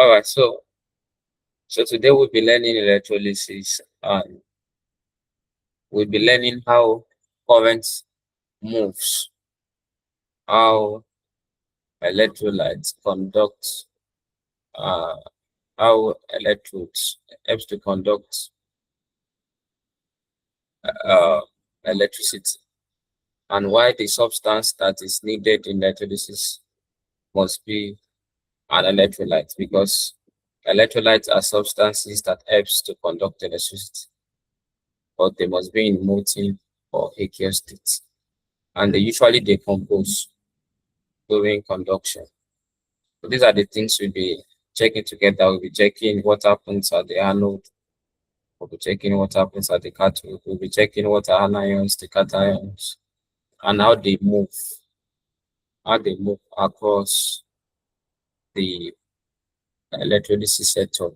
All right, so today we'll be learning electrolysis, and we'll be learning how current moves, how electrolytes conduct, uh, how electrodes helps to conduct uh, electricity, and why the substance that is needed in electrolysis must be an electrolyte, because electrolytes are substances that helps to conduct electricity, but they must be in molten or aqueous state, and they usually decompose during conduction. So these are the things we'll be checking together. We'll be checking what happens at the anode. We'll be checking what happens at the cathode. We'll be checking what are anions, the cations, and how they move across the electrolysis setup.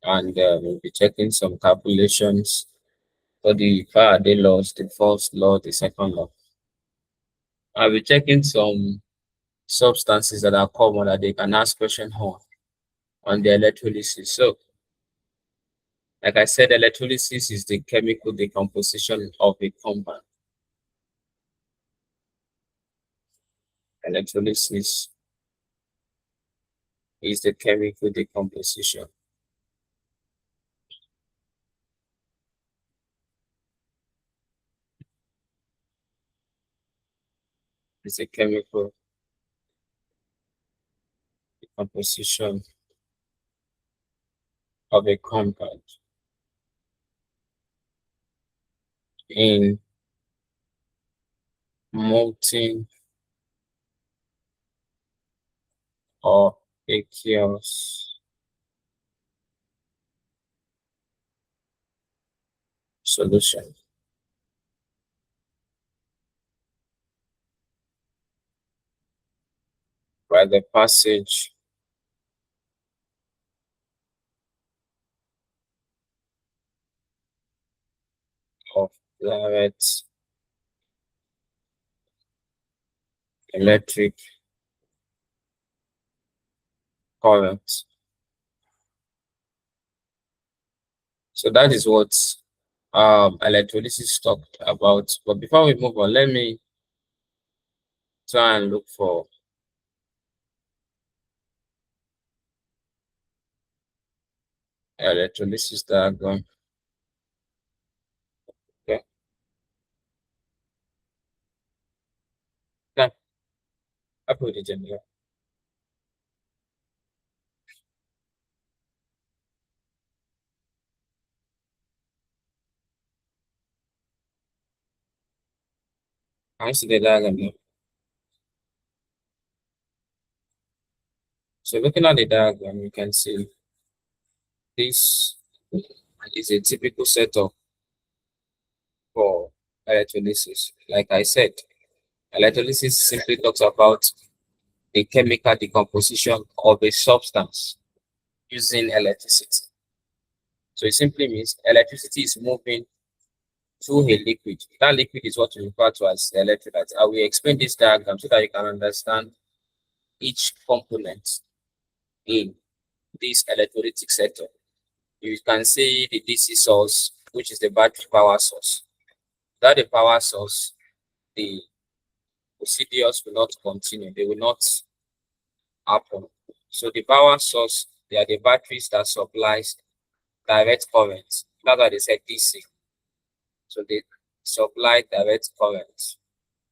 And we'll be checking some calculations for the Faraday laws, the first law, the second law. I'll be checking some substances that are common that they can ask question on the electrolysis. So, like I said, electrolysis is the chemical decomposition of a compound. Electrolysis is the chemical decomposition. It's a chemical decomposition of a compound in molten or aqueous solution. By the passage of direct electric current. So that is what electrolysis talked about. But before we move on, let me try and look for electrolysis diagram. Okay. Now, I put it in here. I see the diagram now. So looking at the diagram, you can see this is a typical setup for electrolysis. Like I said, electrolysis simply talks about the chemical decomposition of a substance using electricity. So it simply means electricity is moving through a liquid. That liquid is what we refer to as the electrolyte. I will explain this diagram so that you can understand each component in this electrolytic setup. You can see the DC source, which is the battery power source. Without the power source, the procedures will not continue. They will not happen. So the power source, they are the batteries that supplies direct current. That's why they said DC. So they supply direct current,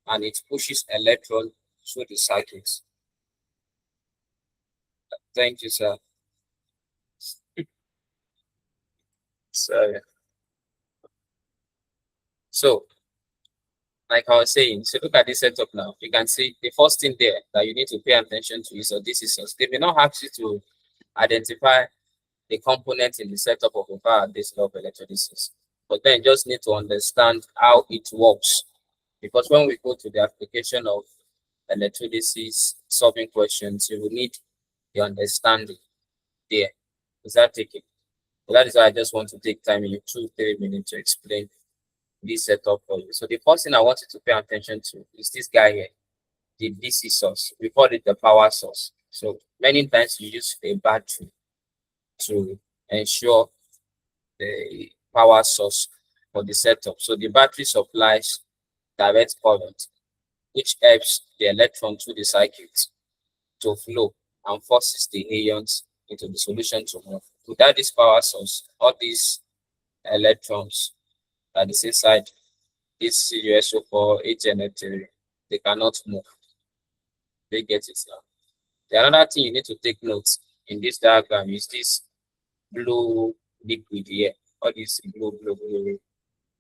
and it pushes electron through the circuit. Thank you, sir. So, like I was saying, so look at this setup now. You can see the first thing there that you need to pay attention to is a DC source. They may not ask you to identify the component in the setup of a Faraday law of electrolysis, but then just need to understand how it works. Because when we go to the application of electrolysis solving questions, you will need the understanding there. Is that taking? So that is why I just want to take time in 2-3 minutes to explain this setup for you. So the first thing I want you to pay attention to is this guy here, the DC source. We call it the power source. So many times you use a battery to ensure the power source for the setup. So the battery supplies direct current, which helps the electron through the circuit to flow and forces the ions into the solution to move. Without this power source, all these electrons that is inside this CuSO4 HNO3, they cannot move. They get it now. The another thing you need to take note in this diagram is this blue liquid here. All these blue.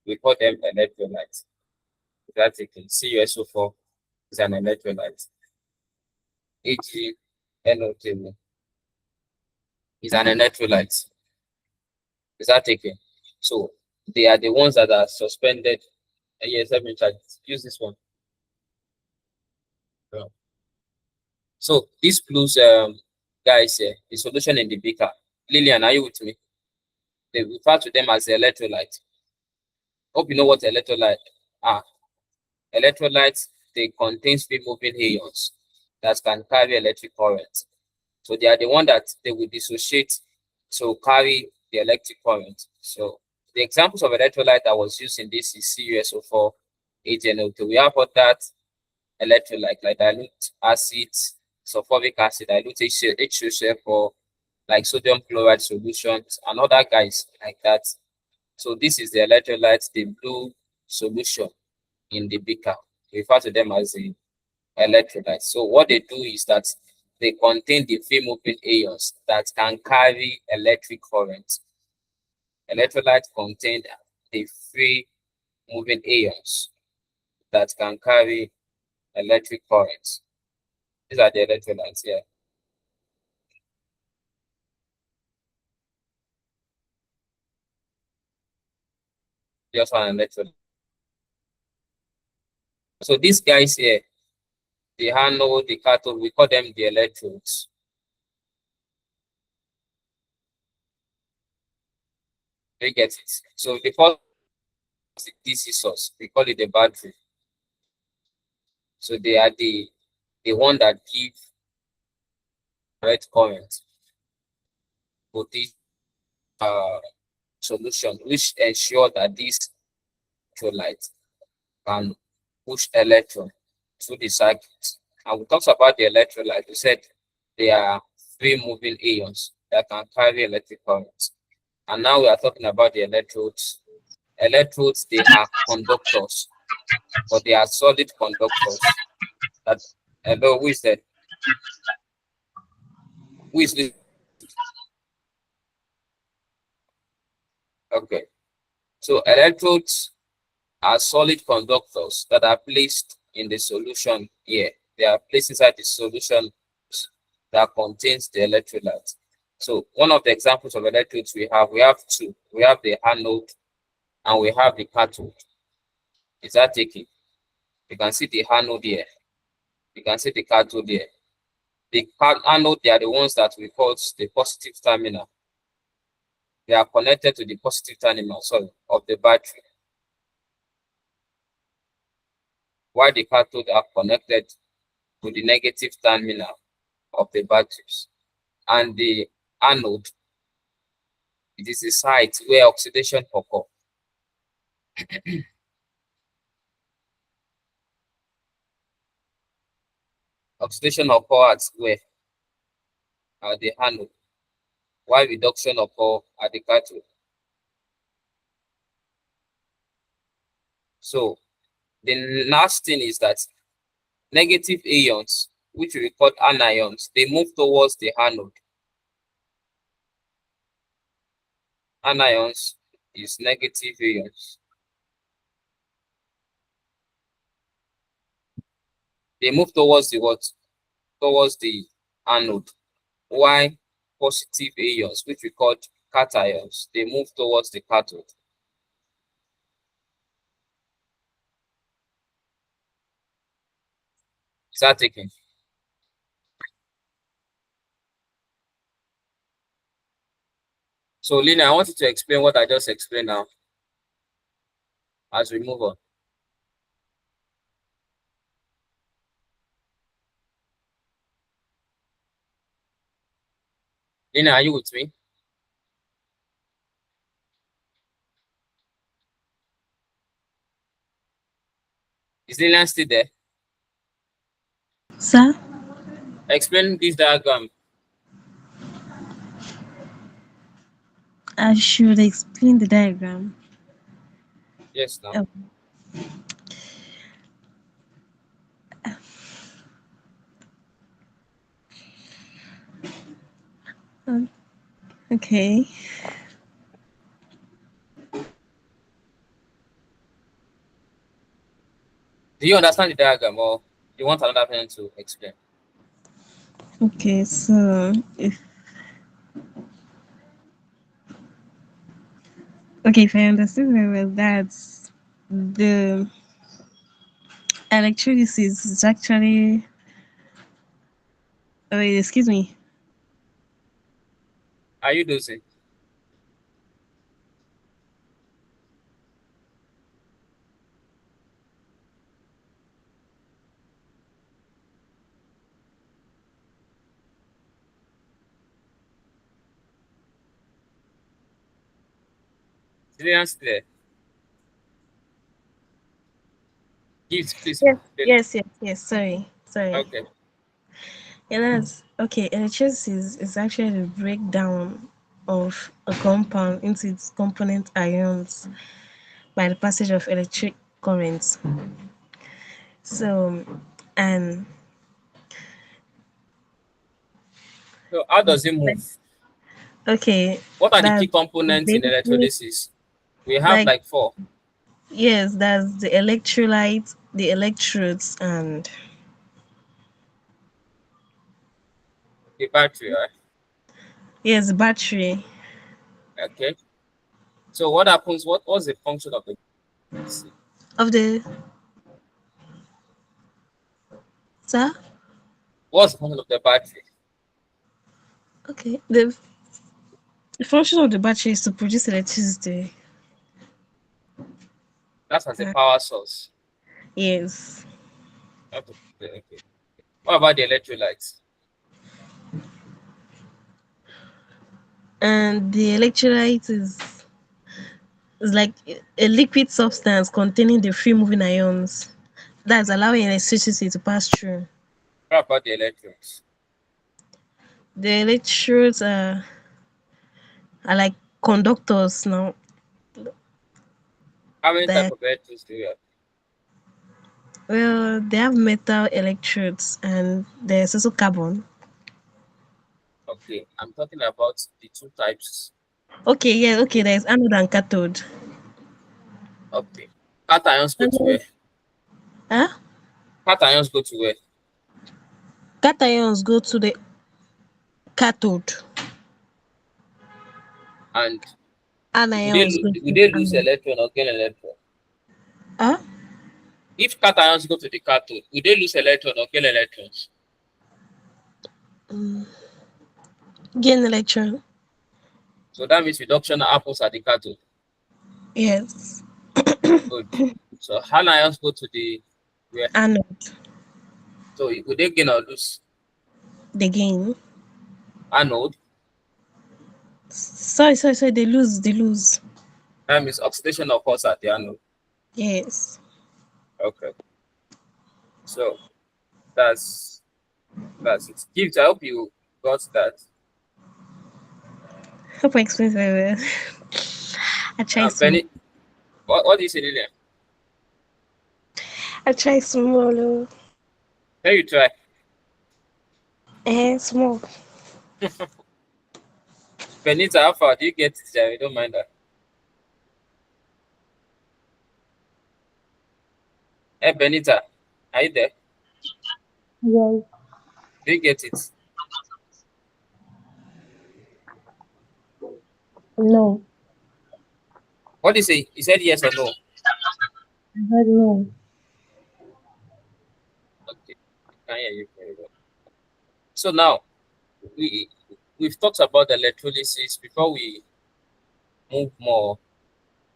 We call them electrolytes. That's it. CuSO4 is an electrolyte. HgNO3 is an electrolyte. Is that taken? So they are the ones that are suspended. Yes, let me try. Use this one. Yeah. So these blues guys here, the solution in the beaker. Lillian, are you with me? They refer to them as the electrolyte. Hope you know what electrolyte are. Electrolytes, they contain free moving ions that can carry electric current. So they are the one that they will dissociate to carry the electric current. So the examples of electrolyte that was used in this is CuSO4, HNO2. We have other electrolyte like dilute acid, sulfuric acid, dilute HCl4, like sodium chloride solutions, and other guys like that. So this is the electrolyte, the blue solution in the beaker. We refer to them as the electrolytes. So what they do is that they contain the free moving ions that can carry electric current. Electrolytes contain the free moving ions that can carry electric current. These are the electrolytes here. Just one electrolyte. So these guys here, the anode, the cathode, we call them the electrodes. You get it? So the first DC source, we call it the battery. So they are the one that give direct current to this solution, which ensure that this electrolyte can push electron through the circuit. And we talked about the electrolyte. We said they are free moving ions that can carry electric current. And now we are talking about the electrodes. Electrodes, they are conductors, but they are solid conductors. That hello, who is that? Who is this? Okay. So electrodes are solid conductors that are placed in the solution here. They are placed inside the solution that contains the electrolyte. So one of the examples of electrodes we have two. We have the anode and we have the cathode. Is that taking? You can see the anode here. You can see the cathode here. The anode, they are the ones that we call the positive terminal. They are connected to the positive terminal, of the battery. While the cathode are connected to the negative terminal of the batteries. And the anode, it is the site where oxidation occurs. Oxidation occurs where? At the anode, while reduction occurs at the cathode. So the last thing is that negative ions, which we call anions, they move towards the anode. Anions is negative ions. They move towards the what? Towards the anode. While positive ions, which we call cations, they move towards the cathode. Is that taken? So, Lina, I want you to explain what I just explained now as we move on. Lina, are you with me? Is Lina still there? Sir? Explain this diagram. I should explain the diagram. Yes, now. Oh, okay. Do you understand the diagram, or you want another person to explain? Okay, so if I understand very well, that's the electrolysis is actually. Oh, wait, excuse me. Are you dosing? Is Lina still there? Gift, please Yes, explain. yes. Sorry. Okay. Yeah, that's okay. Electrolysis is actually the breakdown of a compound into its component ions by the passage of electric currents. So, and So how does it move? okay, What are the key that's components in basically electrolysis? We have like like four. yes, that's the electrolyte, the electrodes, and The battery, right? yes, battery Okay. So what happens? What's the function of the battery? of the sir. What's the function of the battery? Okay, the function of the battery is to produce electricity. That's as a Uh, power source. yes, Okay. Okay. What about the electrolytes? and the electrolyte is like a liquid substance containing the free moving ions that's allowing electricity to pass through. What about the electrons? The electrodes are like conductors now. How many type That of electrodes do you have? well, they have metal electrodes and there's also carbon. Okay, I'm talking about the two types. Okay, yeah, okay. The, There's anode and cathode. okay. Cations go to where? Anode, huh? Cations go to where? Cations go to the cathode. And Anions go will to they lose anode. electron or gain electron? Huh? If cations go to the cathode, will they lose electron or gain electrons? Mm. Gain electron. So that means reduction happens at the cathode. Yes. Good. So anions go to the where? Anode. So will they gain or lose? They gain. Anode. Sorry. They lose. They lose. That means oxidation occurs at the anode. Yes. Okay. So that's that's it. Gift, I hope you got that. Hope I explained very well. I try small. Benny, what do you say, Lilian? I try small. Oh. Can you try? Small. Benita, how far do you get it? I don't mind that. Hey, Benita, are you there? Yes, Do you get it? no, What do you say? You said yes or no? I heard no. Okay, I can hear you very well. So now we we've talked about the electrolysis. Before we move more,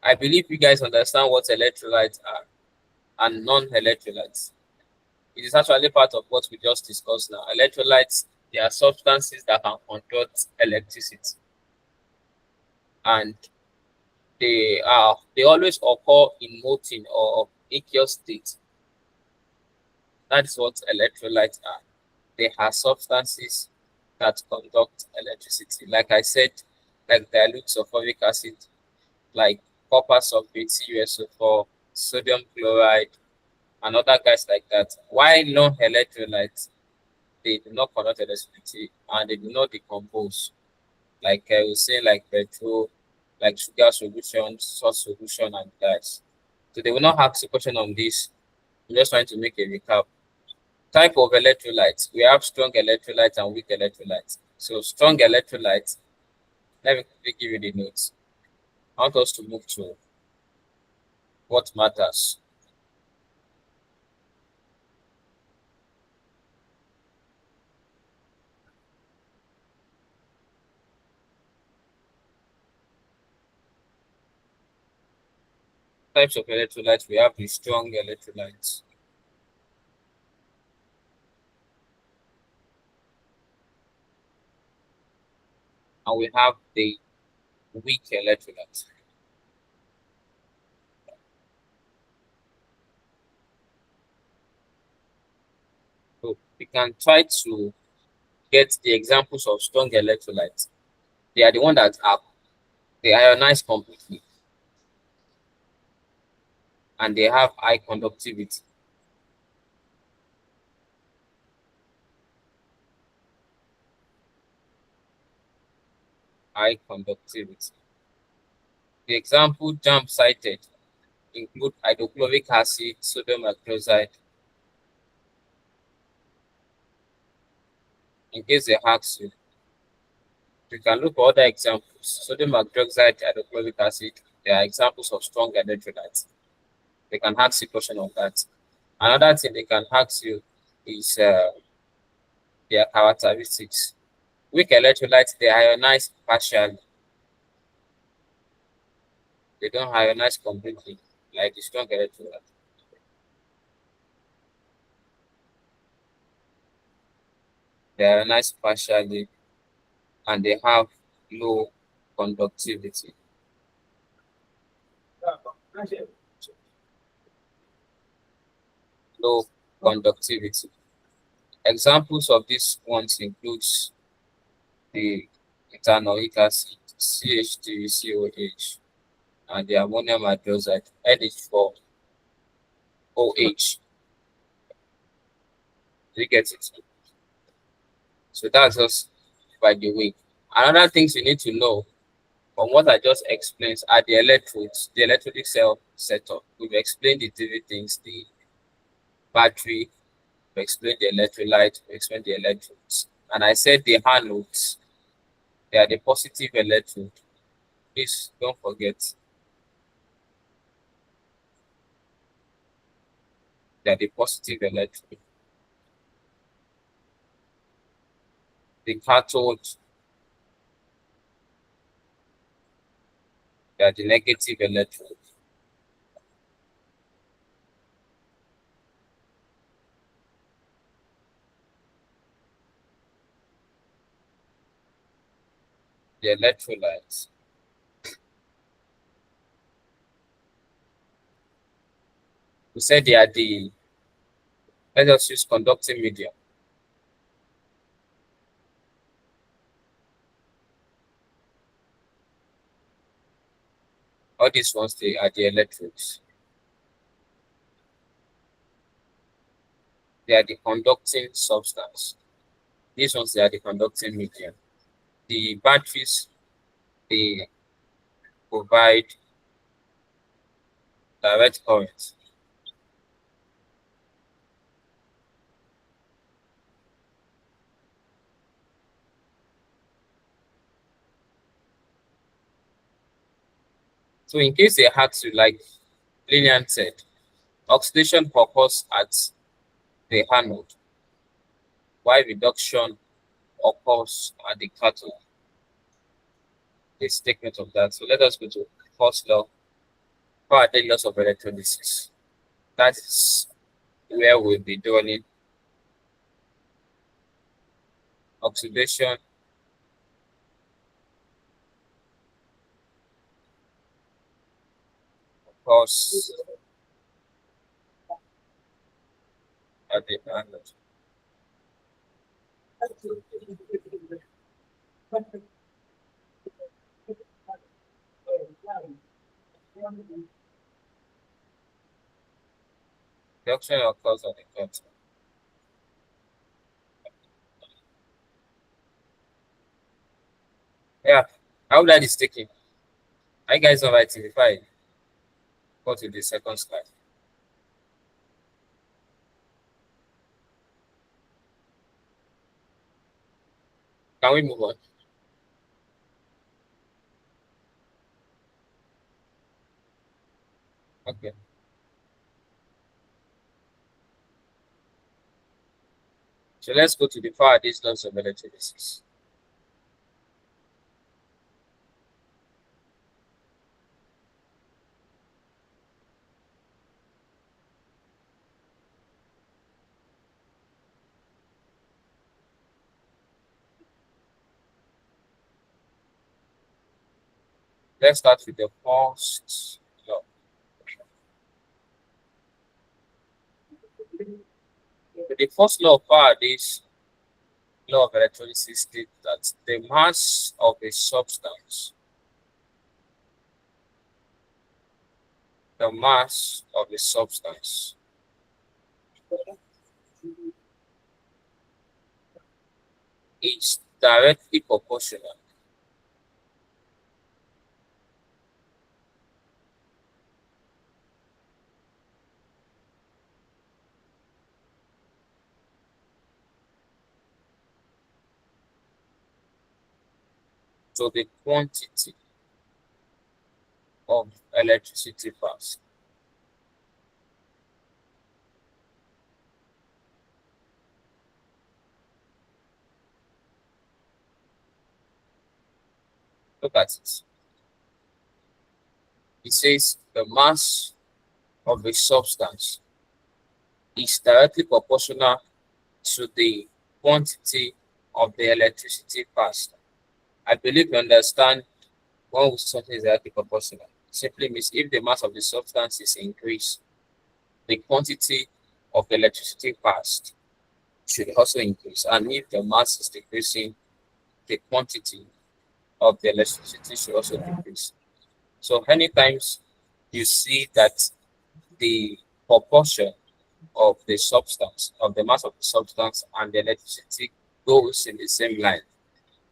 I believe you guys understand what electrolytes are and non-electrolytes. It is actually part of what we just discussed now. Electrolytes They are substances that can conduct electricity, and they always occur in molten or aqueous state. That is what electrolytes are. They are substances that conduct electricity. Like I said, like dilute sulfuric acid, like copper sulfate, CuSO4, sodium chloride, and other guys like that. Why non-electrolytes? They do not conduct electricity and they do not decompose. Like I was saying, like petrol, like sugar solution, salt solution, and gas. So they will not ask a question on this. I'm just trying to make a recap. Type of electrolytes. We have strong electrolytes and weak electrolytes. So strong electrolytes, let me quickly give you the notes. I want us to move to what matters. Types of electrolytes. We have the strong electrolytes. And we have the weak electrolytes. So we can try to get the examples of strong electrolytes. They are the ones that are they ionize completely and they have high conductivity. High conductivity. The example JAMB cited include hydrochloric acid, sodium hydroxide. In case they ask you, you can look for other examples. Sodium hydroxide, hydrochloric acid, they are examples of strong electrolytes. They can ask you a question on that. Another thing they can ask you is their characteristics. Weak electrolytes, they ionize partially. They don't ionize completely, like the strong electrolyte. They ionize partially and they have low conductivity. Low conductivity. Examples of these ones includes the ethanoic acid, CH3COH, and the ammonium hydroxide, NH4OH. You get it? So that's just by the way. Another things you need to know from what I just explained are the electrodes, the electronic cell setup. We've explained the three things, the battery, we explained the electrolyte, we explained the electrodes. And I said the anodes, they are the positive electrode. Please don't forget. They are the positive electrode. The cathode, they are the negative electrode. The electrolytes. We said they are the, let us use conducting medium. All these ones, they are the electrodes. They are the conducting substance. These ones, they are the conducting medium. The batteries, they provide direct current. So in case they ask you, like Lillian said, oxidation occurs at the anode, while reduction occurs at the cathode. Let's take note of that. So let us go to first law, Faraday's laws of electrolysis. That is where we'll be doing oxidation, occurs at the anode. Reduction occurs at the cathode. Yeah, how that is taken. I guys are writing before I go to the second slide. Can we move on? Okay. So let's go to the Faraday's laws of electrolysis. Let's start with the first law. The first law of Faraday's law of electrolysis states that the mass of a substance, the mass of a substance is directly proportional to the quantity of electricity passed. Look at it. It says the mass of a substance is directly proportional to the quantity of the electricity passed. I believe you understand when something is directly proportional. It simply means if the mass of the substance is increased, the quantity of the electricity passed should also increase. And if the mass is decreasing, the quantity of the electricity should also decrease. So anytime you see that the proportion of the substance, of the mass of the substance and the electricity goes in the same line,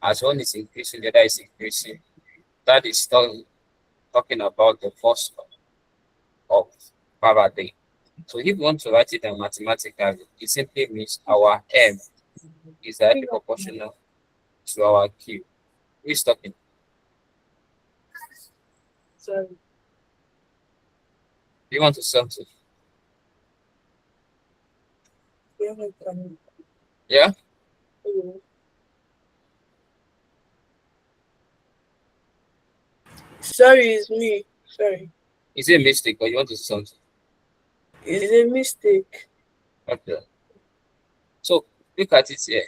as one is increasing, the other is increasing, that is talking about the first law of Faraday. So if you want to write it down mathematically, it simply means our M is directly proportional to our Q. Who is talking? Sorry. Do you want to something? Yeah? Sorry, it's me. Sorry. Is it a mistake or you want to say something? It's a mistake. Okay. So look at it here.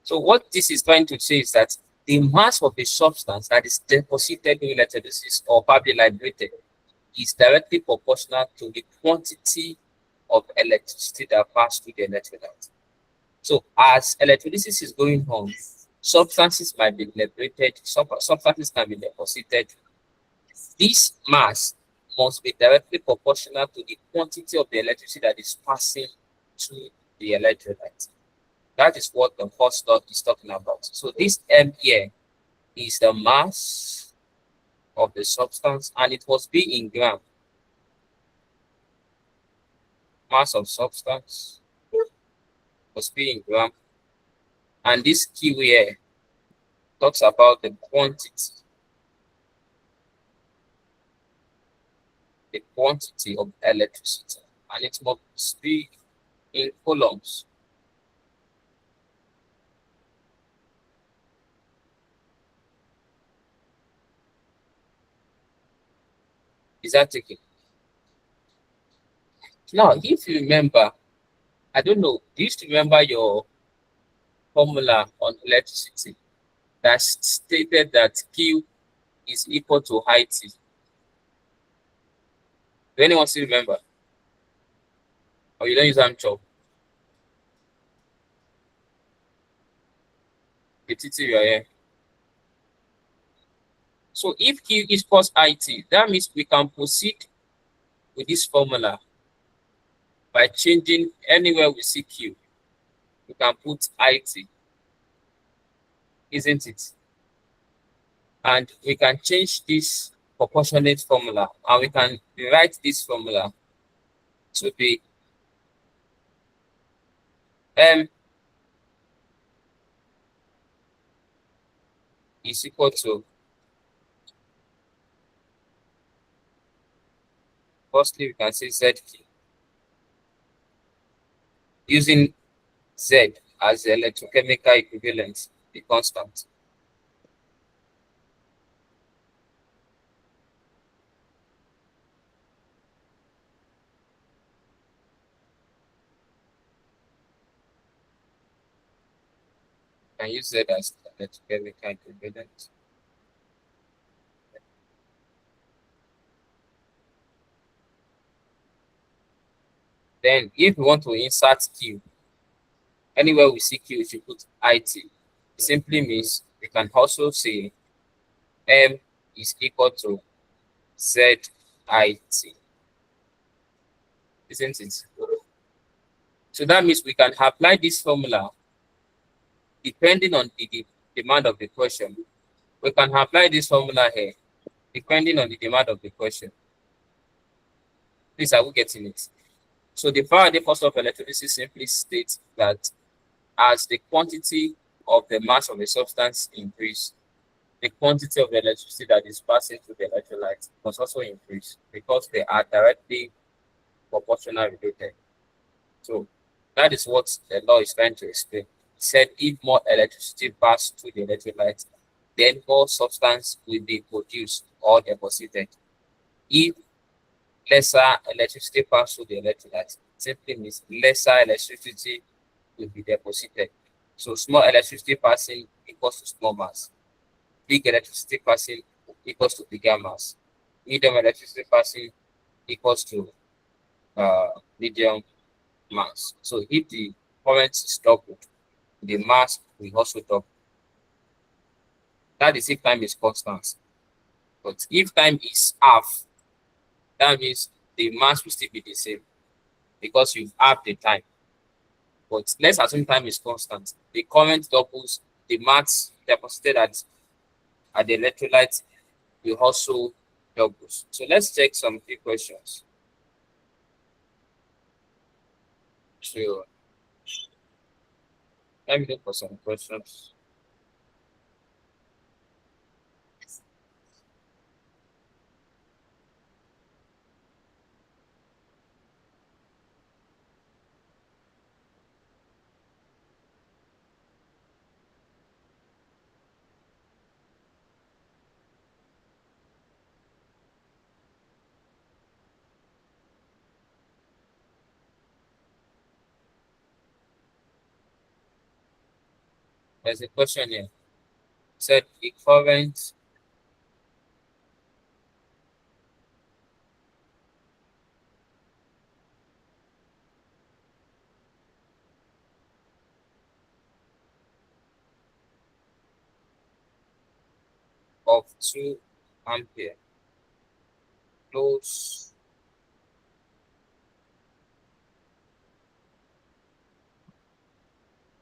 So what this is trying to say is that the mass of a substance that is deposited in electrolysis or probably liberated is directly proportional to the quantity of electricity that passed through the electrolyte. So as electrolysis is going on, substances might be liberated, substances can be deposited. This mass must be directly proportional to the quantity of the electricity that is passing through the electrolyte. That is what the first law is talking about. So this M here is the mass of the substance, and it must be in gram. Mass of substance must be in gram. And this Q here talks about the quantity of electricity, and it must be in coulombs. Is that taken? Now, if you remember, I don't know, do you still remember your formula on electricity that stated that Q is equal to IT? Do anyone still remember? Or you don't use Amchop? The TT you are here. So if Q equals IT, that means we can proceed with this formula by changing anywhere we see Q. We can put IT, isn't it? And we can change this proportionate formula, and we can rewrite this formula to be M is equal to, firstly, we can say ZQ using Z as the electrochemical equivalent, the constant. Can use Z as the electrochemical equivalent. Then, if we want to insert Q, anywhere we see Q, we should put IT. It simply means we can also say M is equal to ZIT, isn't it? So that means we can apply this formula depending on the demand of the question. We can apply this formula here depending on the demand of the question. Please, are we getting it? So the Faraday first law of electricity simply states that as the quantity of the mass of a substance increase, the quantity of electricity that is passing through the electrolyte must also increase because they are directly proportional related. So that is what the law is trying to explain. It said if more electricity passes through the electrolyte, then more substance will be produced or deposited. If lesser electricity passes through the electrolyte, simply means lesser electricity will be deposited. So small electricity passing equals to small mass. Big electricity passing equals to bigger mass. Medium electricity passing equals to medium mass. So if the current is doubled, the mass will also double. That is if time is constant. But if time is half, that means the mass will still be the same because you half the time. But let's assume time is constant. The current doubles, the mass deposited at the electrolyte will also doubles. So let's check some few questions. So let me look for some questions. There's a question here. It said a current of 2 ampere flows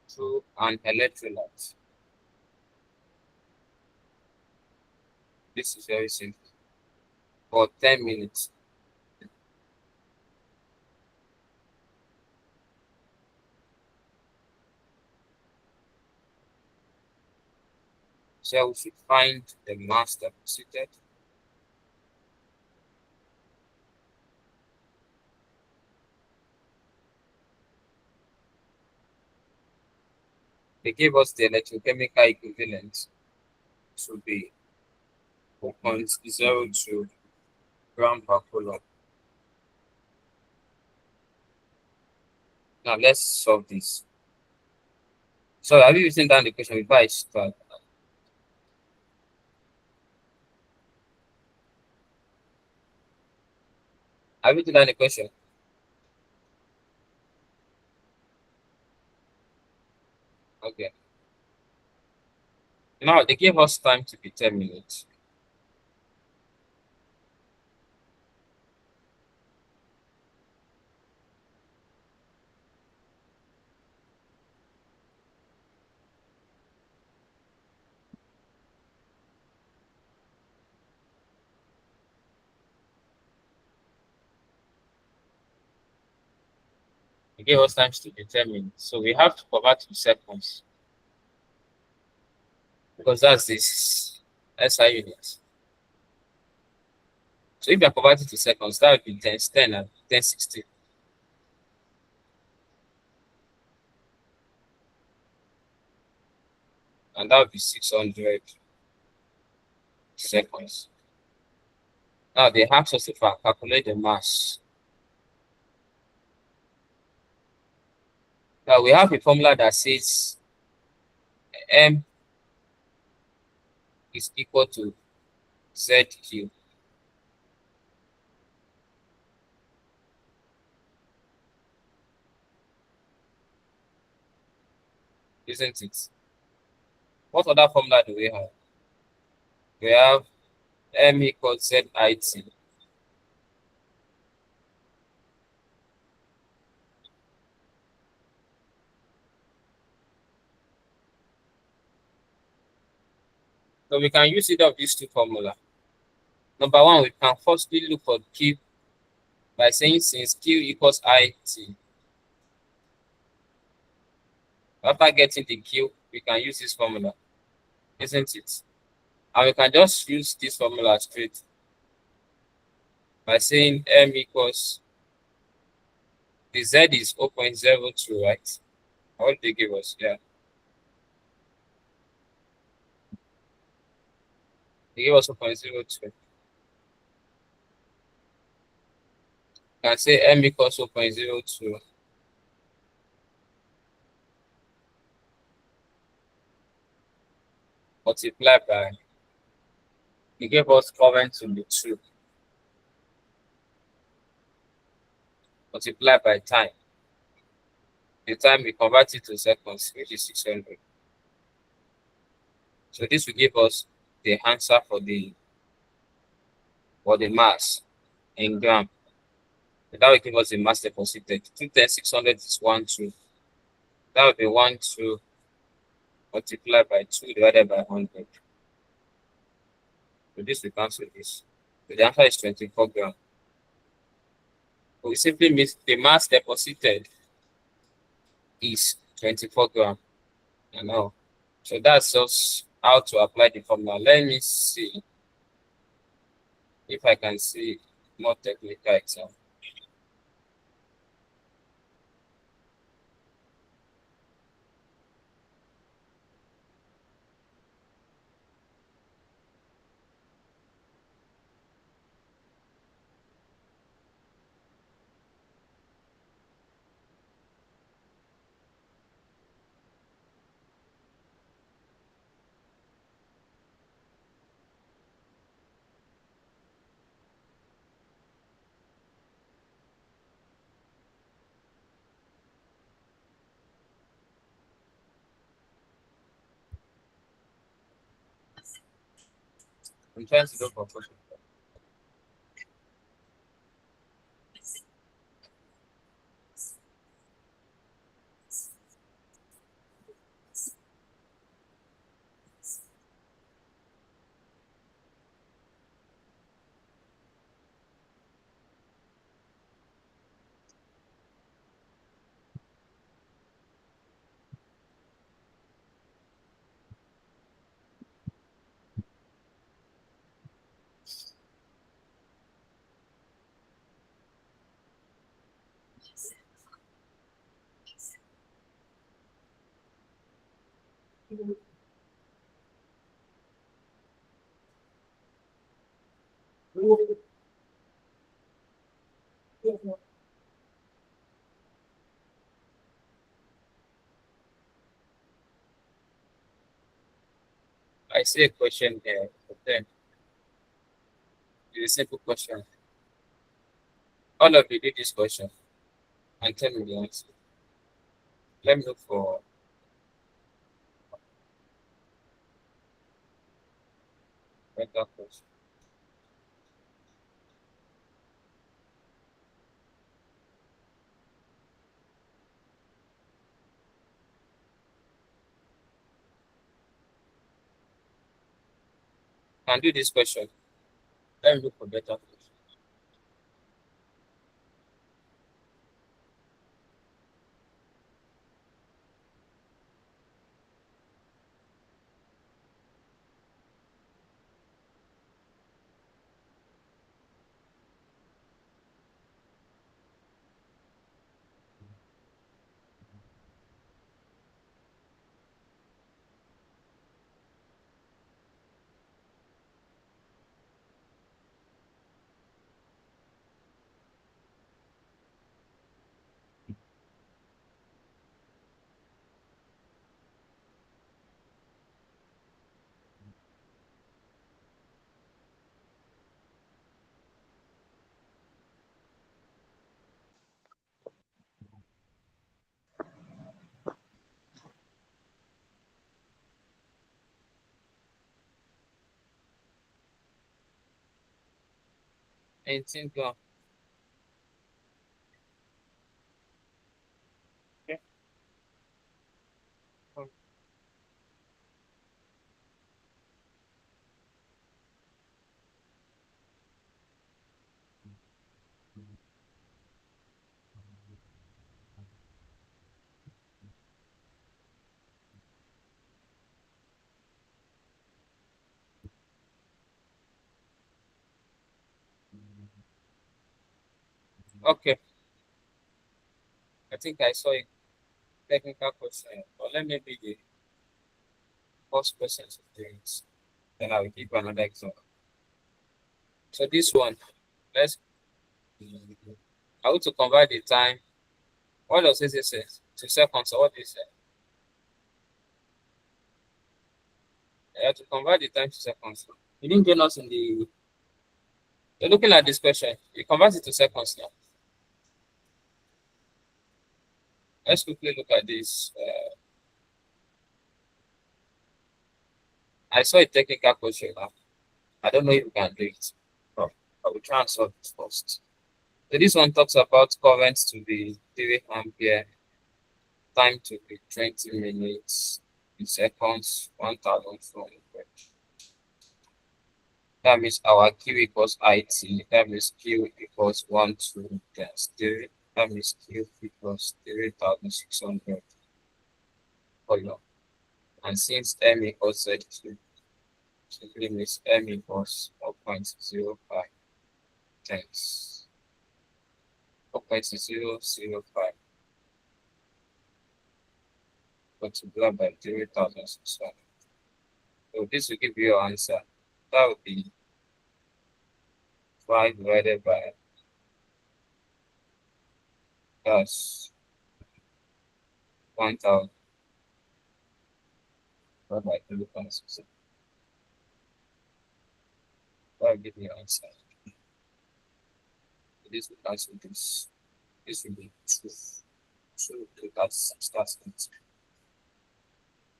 through an electrolyte. This is very simple. For 10 minutes. So we should find the mass deposited. They gave us the electrochemical equivalent to be 4.02 gram per coulomb. Now let's solve this. So have you written down the question before I start? Have you written down the question? Okay. Now they gave us time to be 10 minutes. They gave us time to be 10 minutes. So we have to convert to seconds because that's this SI unit. So if you are converting to seconds, that would be 10 and 1060. And that would be 600 seconds. Now they ask us to calculate the mass. Now we have a formula that says M is equal to ZQ. Isn't it? What other formula do we have? We have M equals ZIT. So we can use either of these two formula. Number one, we can firstly look for Q by saying since Q equals IT. After getting the Q, we can use this formula, isn't it? And we can just use this formula straight by saying M equals, the Z is 0.02, right? What did they give us? Yeah. They give us 0.02. Can say M equals 0.02 multiplied by, they gave us current to be 2 multiplied by time. The time we convert it to seconds, which is 600. So this will give us the answer for the mass in gram. So that will give us the mass deposited. 2 times 600 is 1 2. That would be 1 2 multiplied by 2 divided by 100. So this will cancel this. So the answer is 24 grams. So it simply means the mass deposited is 24 grams. I know. So that's just how to apply the formula. Let me see if I can see more technical example. I'm trying to do proportion. I see a question here, but then it's a simple question. All of you did this question and tell me the answer. Let me look for better question. Can do this question. Let me look for better question. Anything go? Okay. Okay. I think I saw a technical question, but let me be the first person to do it. Then I will give another example. So this one, let's how to convert the time. What does this say? To seconds, or what is it? You have to convert the time to seconds. You didn't join us in the. You're looking at this question. You convert it to seconds now. Let's quickly look at this. I saw a technical question now. I don't know if you can do it. But I will try and solve it first. So this one talks about current to be 3 ampere, time to be 20 minutes, in seconds, 1,400. That means our Q equals IT. That means Q equals 1 2 times 3. That means Q equals 3,600 column. And since M equals Z2, simply means M equals 0.05 times 0.005 multiplied by 3,600. So this will give you your answer. That would be 5 divided by that's 1,000 divided by 3,600. That will give you your answer. This will cancel this. This will be 2. So that's it.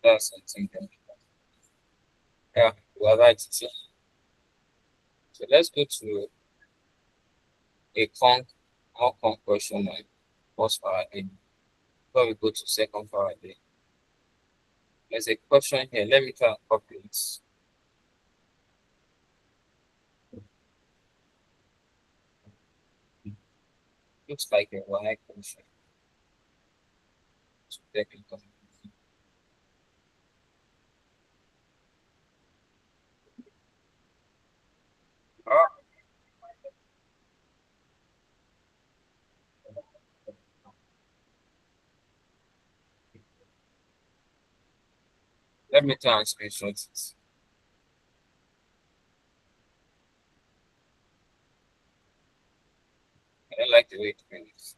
That's something. Yeah, you are right. So let's go to a more conc question on first Faraday. Before we go to second Faraday. There's a question here. Let me try and copy it. Looks like a Y question. So technical. Let me try and screenshot it. I don't like the way it prints.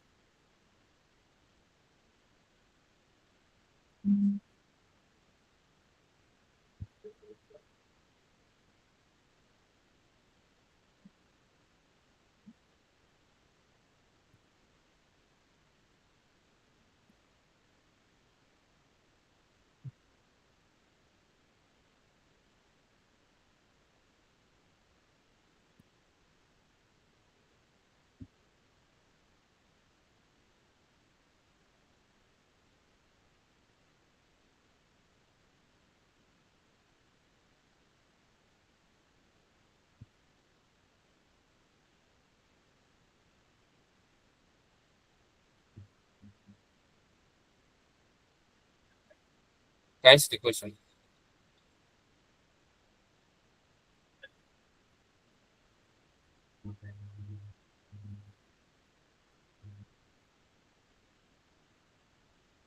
Guys, the question.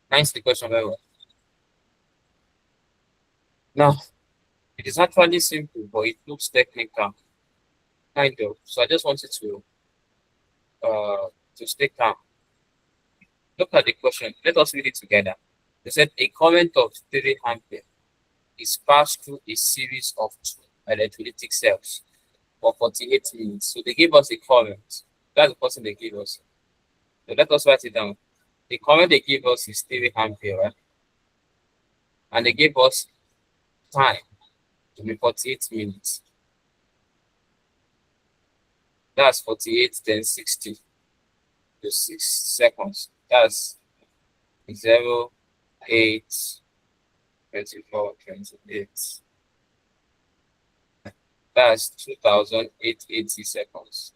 Nice the question very well. Now, it is actually simple, but it looks technical, kind of. So I just wanted to stay calm. Look at the question. Let us read it together. They said a current of 3 ampere is passed through a series of 2 electrolytic cells for 48 minutes. So they gave us a current. That's the person they gave us. So let us write it down. The current they gave us is 3 ampere, right? And they gave us time to be 48 minutes. That's 48, then 60 to 6 seconds. That's 0, 8, 24, 28. That's 2,880 seconds.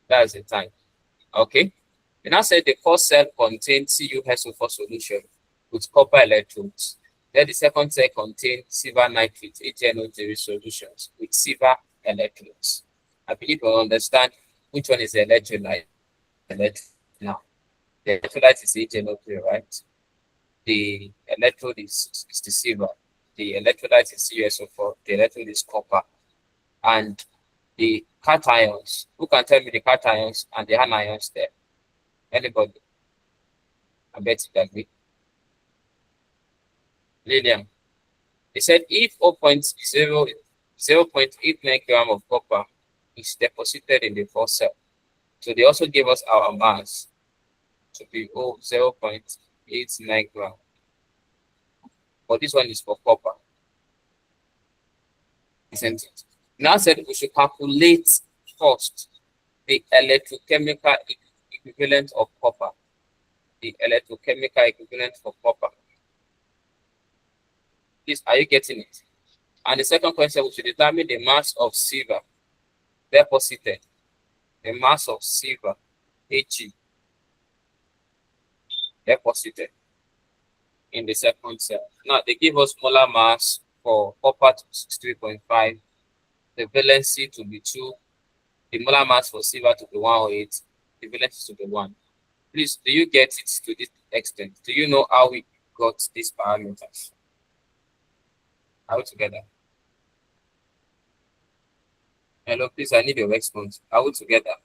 That's the time. Okay. We now said the first cell contains CuSO4 solution with copper electrodes. Then the second cell contains silver nitrate HNO3 solutions with silver electrodes. I believe you understand which one is the electrolyte. Now, the electrolyte is HNO3, right? The electrode is the silver. The electrolyte is CuSO4. The electrode is copper. And the cations, who can tell me the cations and the anions there? Anybody? I bet you agree. Lillian. They said if 0.89 gram of copper is deposited in the first cell, so they also gave us our mass to be 0.89 gram. But this one is for copper. Isn't it? Now said we should calculate first the electrochemical equivalent of copper. The electrochemical equivalent for copper. Please, are you getting it? And the second question, we should determine the mass of silver deposited. The mass of silver, Hg, deposited in the second cell. Now, they give us molar mass for copper to 63.5, the valency to be 2, the molar mass for silver to be 108, the valency to be 1. Please, do you get it to this extent? Do you know how we got these parameters? Are we together? Hello, please, I need your response. Are we together?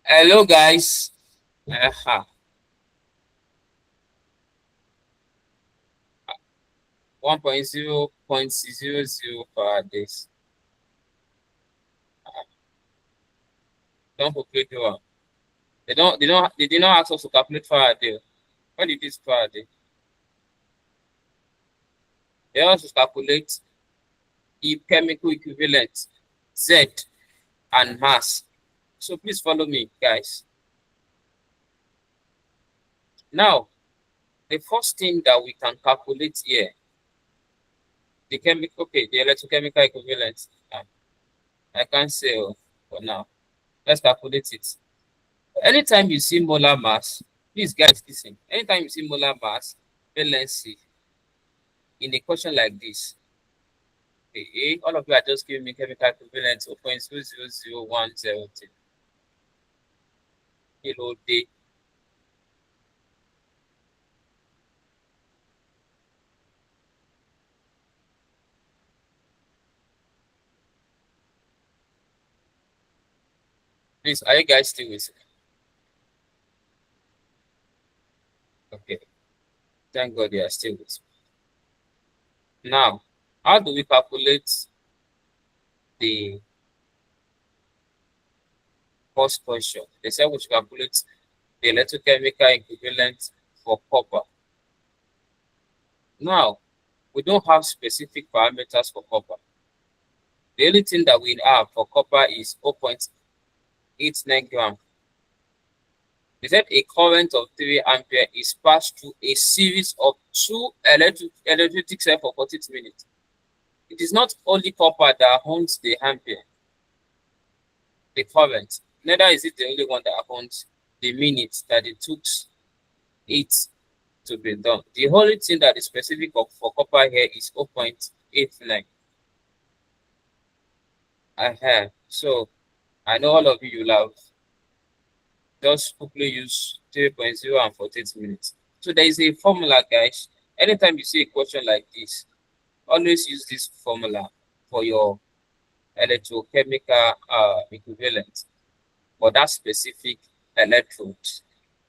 Hello, guys. 1.0.00 farads. Don't calculate the one. They did not ask us to calculate Faraday. What did this Faraday? They also calculate the chemical equivalent, Z, and mass. So please follow me, guys. Now, the first thing that we can calculate here, the electrochemical equivalent. I can't say for now. Let's calculate it. Anytime you see molar mass, please guys listen. Anytime you see molar mass, valency in a question like this, all of you are just giving me chemical equivalent of 0.000102 kilo day. Please, are you guys still with me? Okay. Thank God you are still with me. Now, how do we calculate the first question? They said we should calculate the electrochemical equivalent for copper. Now, we don't have specific parameters for copper. The only thing that we have for copper is 0.89 gram. They said a current of 3 ampere is passed through a series of 2 electrolytic cells for 40 minutes. It is not only copper that owns the ampere, the current. Neither is it the only one that owns the minutes that it took it to be done. The only thing that is specific for copper here is 0.89. So I know all of you will have just quickly use 3.0 and 48 minutes. So there is a formula, guys. Anytime you see a question like this, always use this formula for your electrochemical equivalent for that specific electrode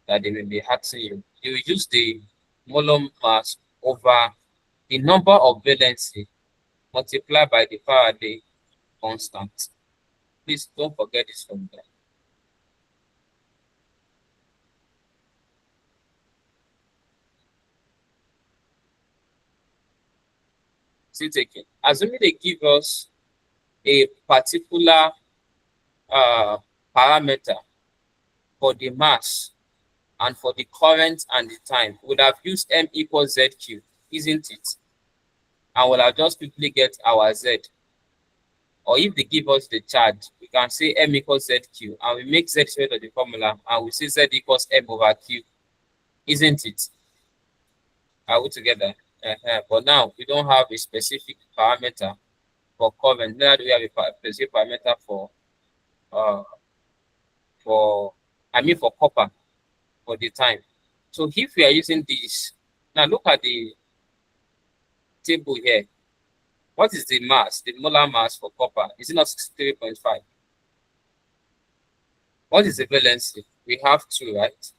that they will be asking you. You will use the molar mass over the number of valency multiplied by the Faraday constant. Please don't forget this formula. See, taking. Assuming they give us a particular parameter for the mass and for the current and the time, we would have used M equals ZQ, isn't it? And we'll have just quickly get our Z. Or if they give us the charge, we can say M equals ZQ, and we make Z squared of the formula, and we say Z equals M over Q, isn't it? Are we together? But now we don't have a specific parameter for current. Neither do we have a specific parameter uh for copper for the time. So if we are using this, now look at the table here. What is the mass, the molar mass for copper? Is it not 63.5? What is the valency? We have two, right?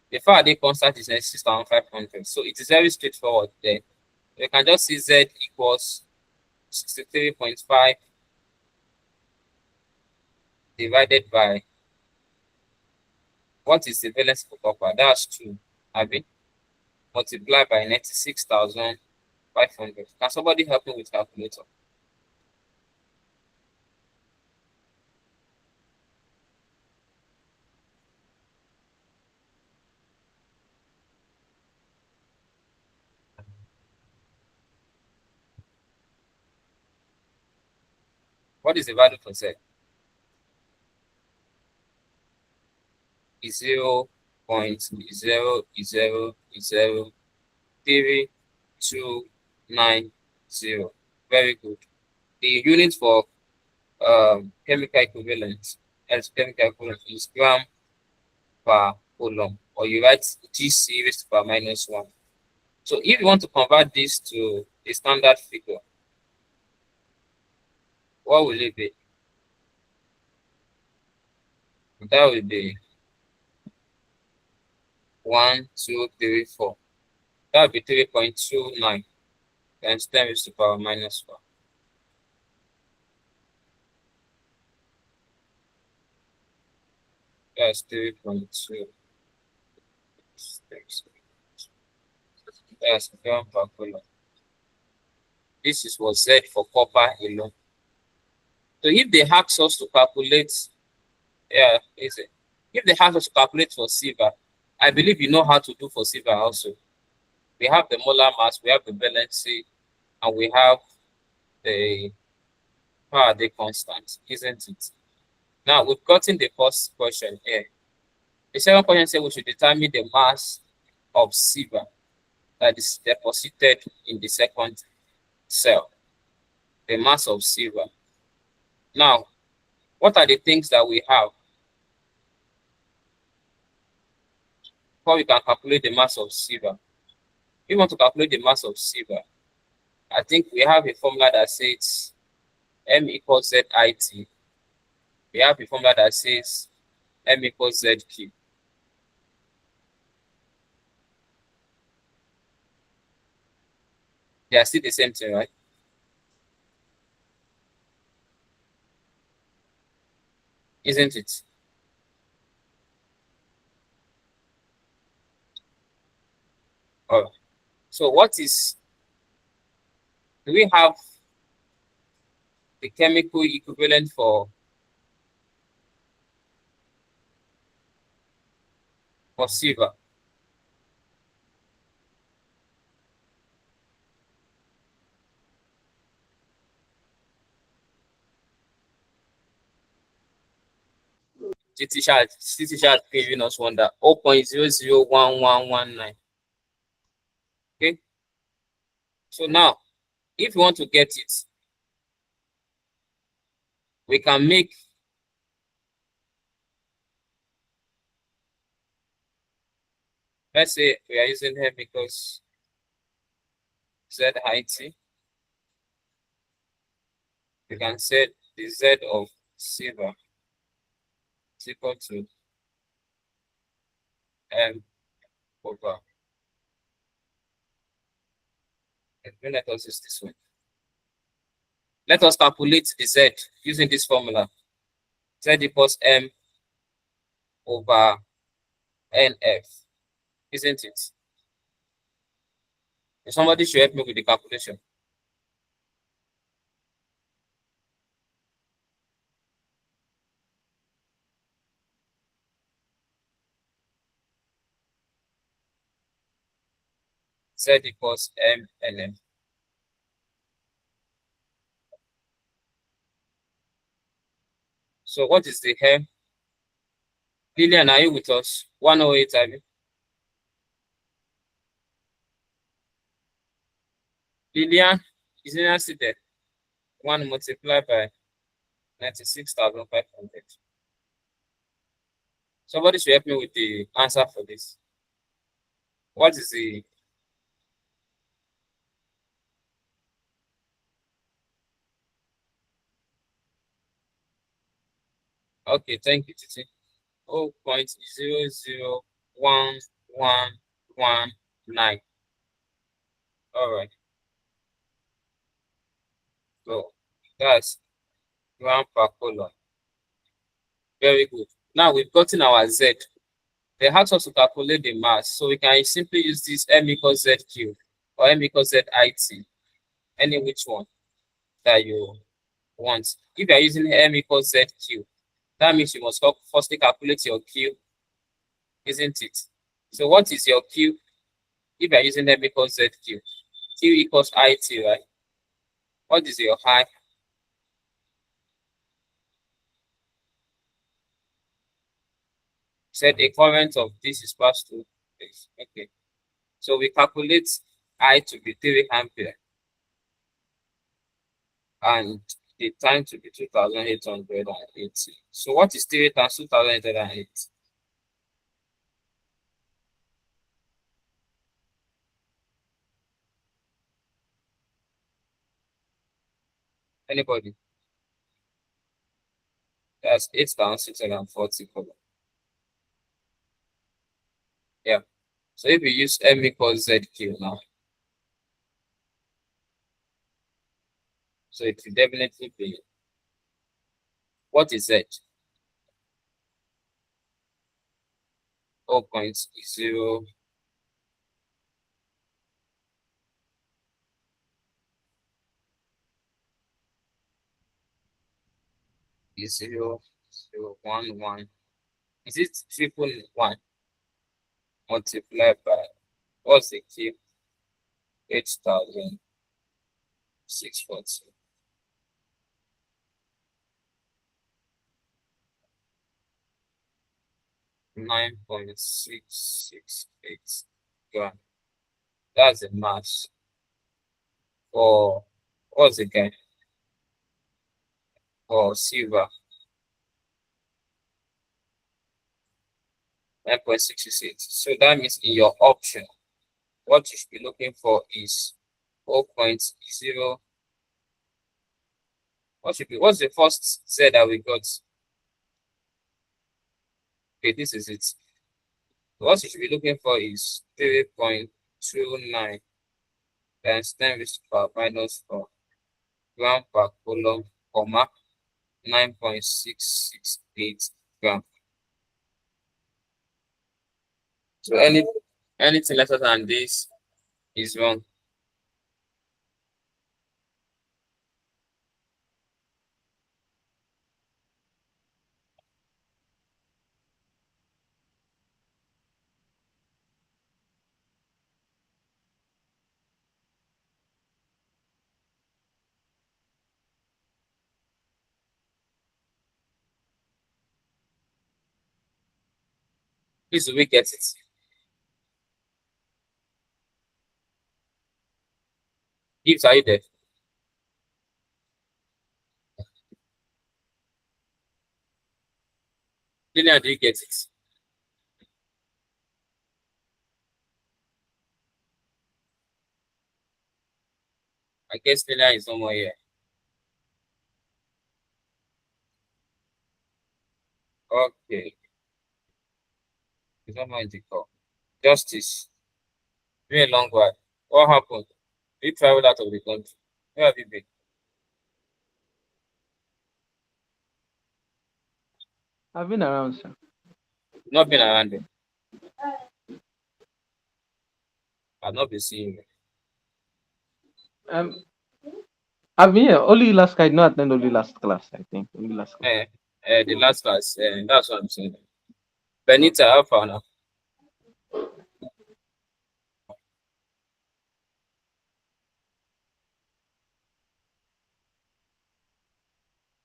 The Faraday constant is 6,500. So it is very straightforward there. We can just see Z equals 63.5 divided by what is the valence for copper? That's 2. Abi, multiplied by 96,500. Can somebody help me with calculator? What is the value for Z? Is 0.00003290. Very good. The unit for chemical equivalent as chemical equivalent is gram per coulomb, or you write GC raised to power minus 1. So if you want to convert this to a standard figure, what will it be? That will be 1, 2, 3, 4. That would be 3.29 times 10 raised to power minus 4. That's 3.2. That's gram per coulomb. This is what Z for copper alone. So if they ask us to calculate, is it? If they ask us to calculate for silver, I believe you know how to do for silver also. We have the molar mass, we have the valency, and we have the Faraday constant, isn't it? Now we've gotten the first question here. The second question says we should determine the mass of silver that is deposited in the second cell. The mass of silver. Now, what are the things that we have before we can calculate the mass of silver? If we want to calculate the mass of silver, I think we have a formula that says M equals ZIT. We have a formula that says M equals ZQ. They are still the same thing, right? Isn't it? All right. So do we have the chemical equivalent for silver? teacher had given us one that 0.001119. Okay. So now, if you want to get it, we can make let's say we are using here because ZIT. We can set the Z of silver is equal to M over. Let us use this one. Let us calculate the Z using this formula. Z equals M over NF, isn't it? Somebody should help me with the calculation. Z equals M NF. So what is the M? Lillian, are you with us? 108, I mean. Lillian, is it still there? 1 multiplied by 96,500. Somebody should help me with the answer for this. What is the okay? Thank you, Titi. 0.001119. All right. So that's gram per column. Very good. Now we've gotten our Z. They asked us to calculate the mass, so we can simply use this M equals Z cube or M equals Z IT, any which one that you want. If you are using M equals Z cube, that means you must firstly calculate your Q, isn't it? So what is your Q? If you are using M equals Z cube, Q equals IT, right? What is your I? Said a current of this is passed through this. Okay. So we calculate I to be 3 ampere and the time to be 2,880. So what is 3 times 2,880? Anybody? That's 8,640 column. Yeah. So if we use M equals ZQ now, so it will definitely be, what is Z? 0.0 is 0.011. Is it triple one multiplied by what's the Q? 8,640. 9.668 gram. That's the mass for what's the again for silver. 9.668. So that means in your option, what you should be looking for is 4.0. What's the first Z that we got? Okay, this is it. What you should be looking for is 3.29 times 10 raised to power minus 4 gram per column, comma 9.668 gram. So anything lesser than this is wrong. Please, do we get it? Gibbs, are you there? Lillian, do you get it? I guess Lillian is no more here. Okay. It's no more in the call. Justice. Been a long while. What happened? You traveled out of the country. Where have you been? I've been around, sir. Not been around there. I've not been seeing you. Um, I've been here. Only last I did not attend only last class, I think. Only last class. The last class, that's what I'm saying. Benita, how far now?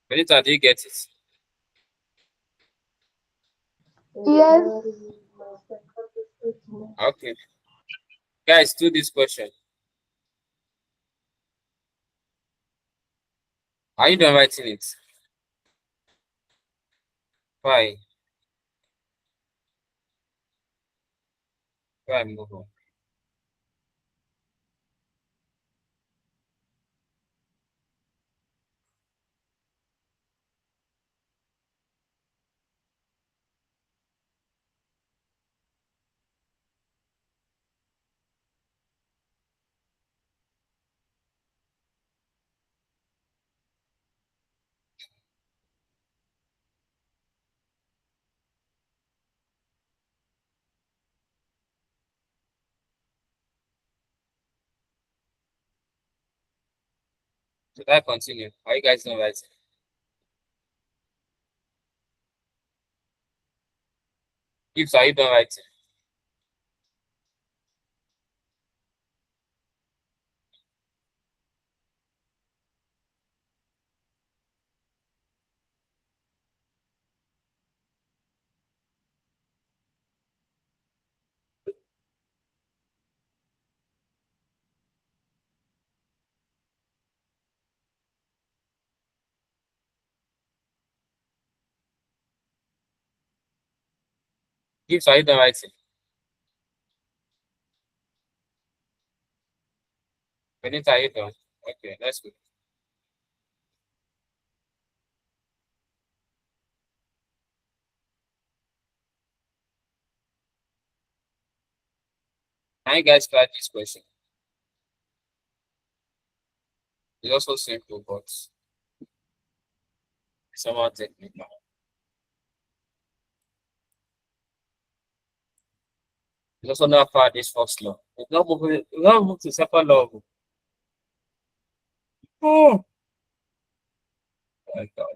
Benita, do you get it? Yes. Okay. Guys, do this question. Are you done writing it? Why? Why move on? Should I continue? Are you guys done writing? If so, are you done writing? If so, are you done writing? Benita, are you done? Okay, let's go. Can you guys try this question? It's also simple, but somewhat technical. It's also not far this first law. It's not moving to second law. Oh my God.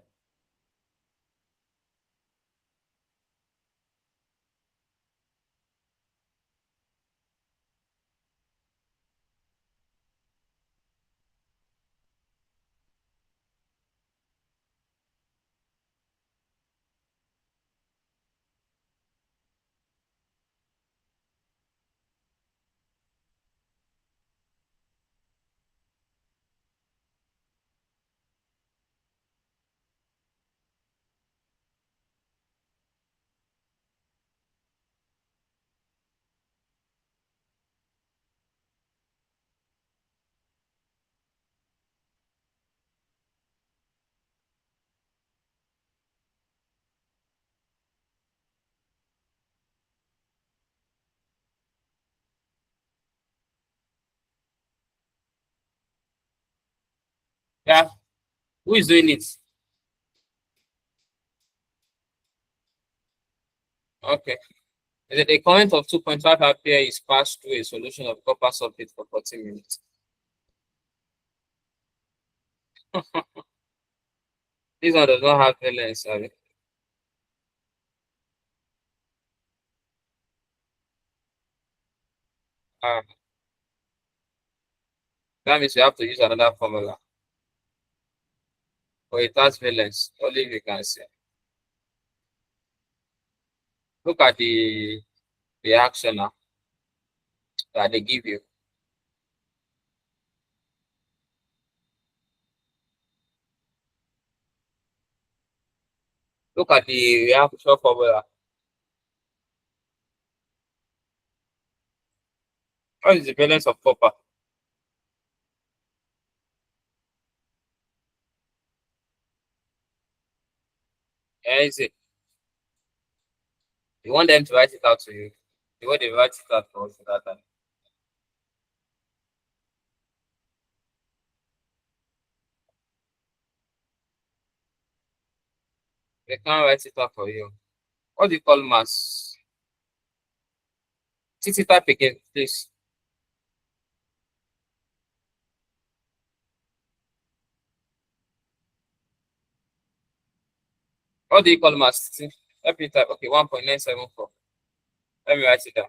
Yeah, who is doing it? Okay. The current of 2.5 ampere is passed through a solution of copper sulfate for 40 minutes. This one does not have valence, sorry. Ah, that means we have to use another formula. But it has valence, only if you can see. Look at the reaction now that they give you. Look at the reaction formula. What is the balance of copper? Is it? You want them to write it out to you. The way they write it out for us that time. They can't write it out for you. What do you call mass? Titi type again, please. What do you call mass? Titi? Help me type. Okay, 1.974. Let me write it down.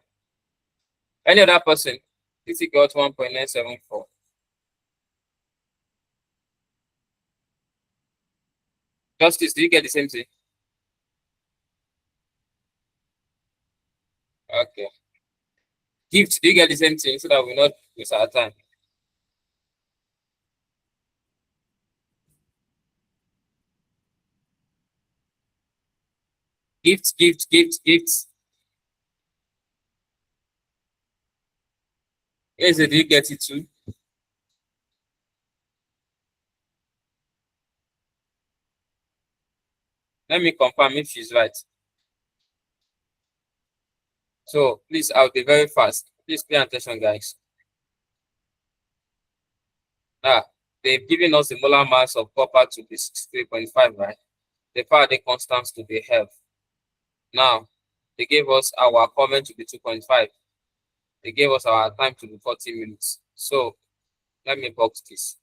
Any other person? Titi got 1.974. Justice, do you get the same thing? Okay. Gift, do you get the same thing so that we not waste our time? Gifts. Yes, do you get it too? Let me confirm if she's right. So please, I'll be very fast. Please pay attention, guys. Now, they've given us the molar mass of copper to be 63.5, right? The Faraday constants to be F. Now, they gave us our current to be 2.5. They gave us our time to be 40 minutes. So let me box this.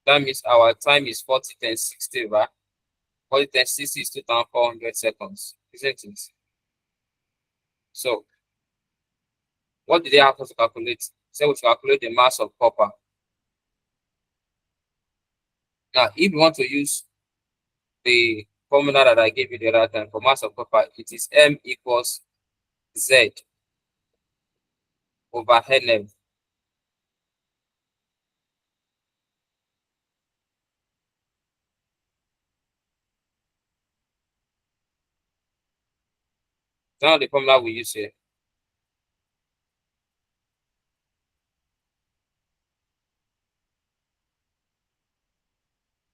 That means our time is 40 times 60, right? 40 times 60 is 2,400 seconds, isn't it? So what did they have us to calculate? So we calculate the mass of copper. Now, if you want to use the formula that I gave you the other time for mass of copper, it is M equals Z over Nm. Now the formula we use here.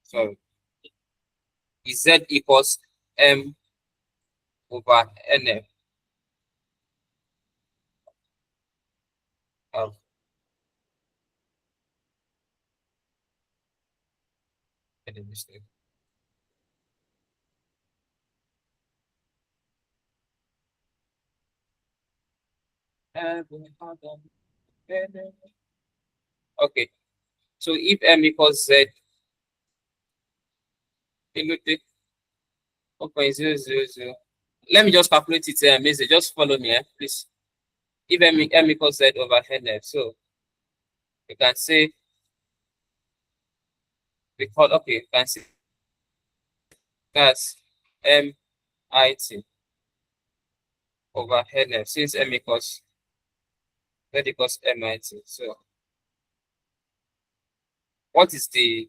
So is Z equals M over Nm. Um, any mistake. Okay, so if M equals Z, 1.000. Let me just calculate it, Maisie. Just follow me, please. If M equals Z over Nm, so you can say, okay, you can say that's MIT over Nm since M equals Z equals MIT. So what is the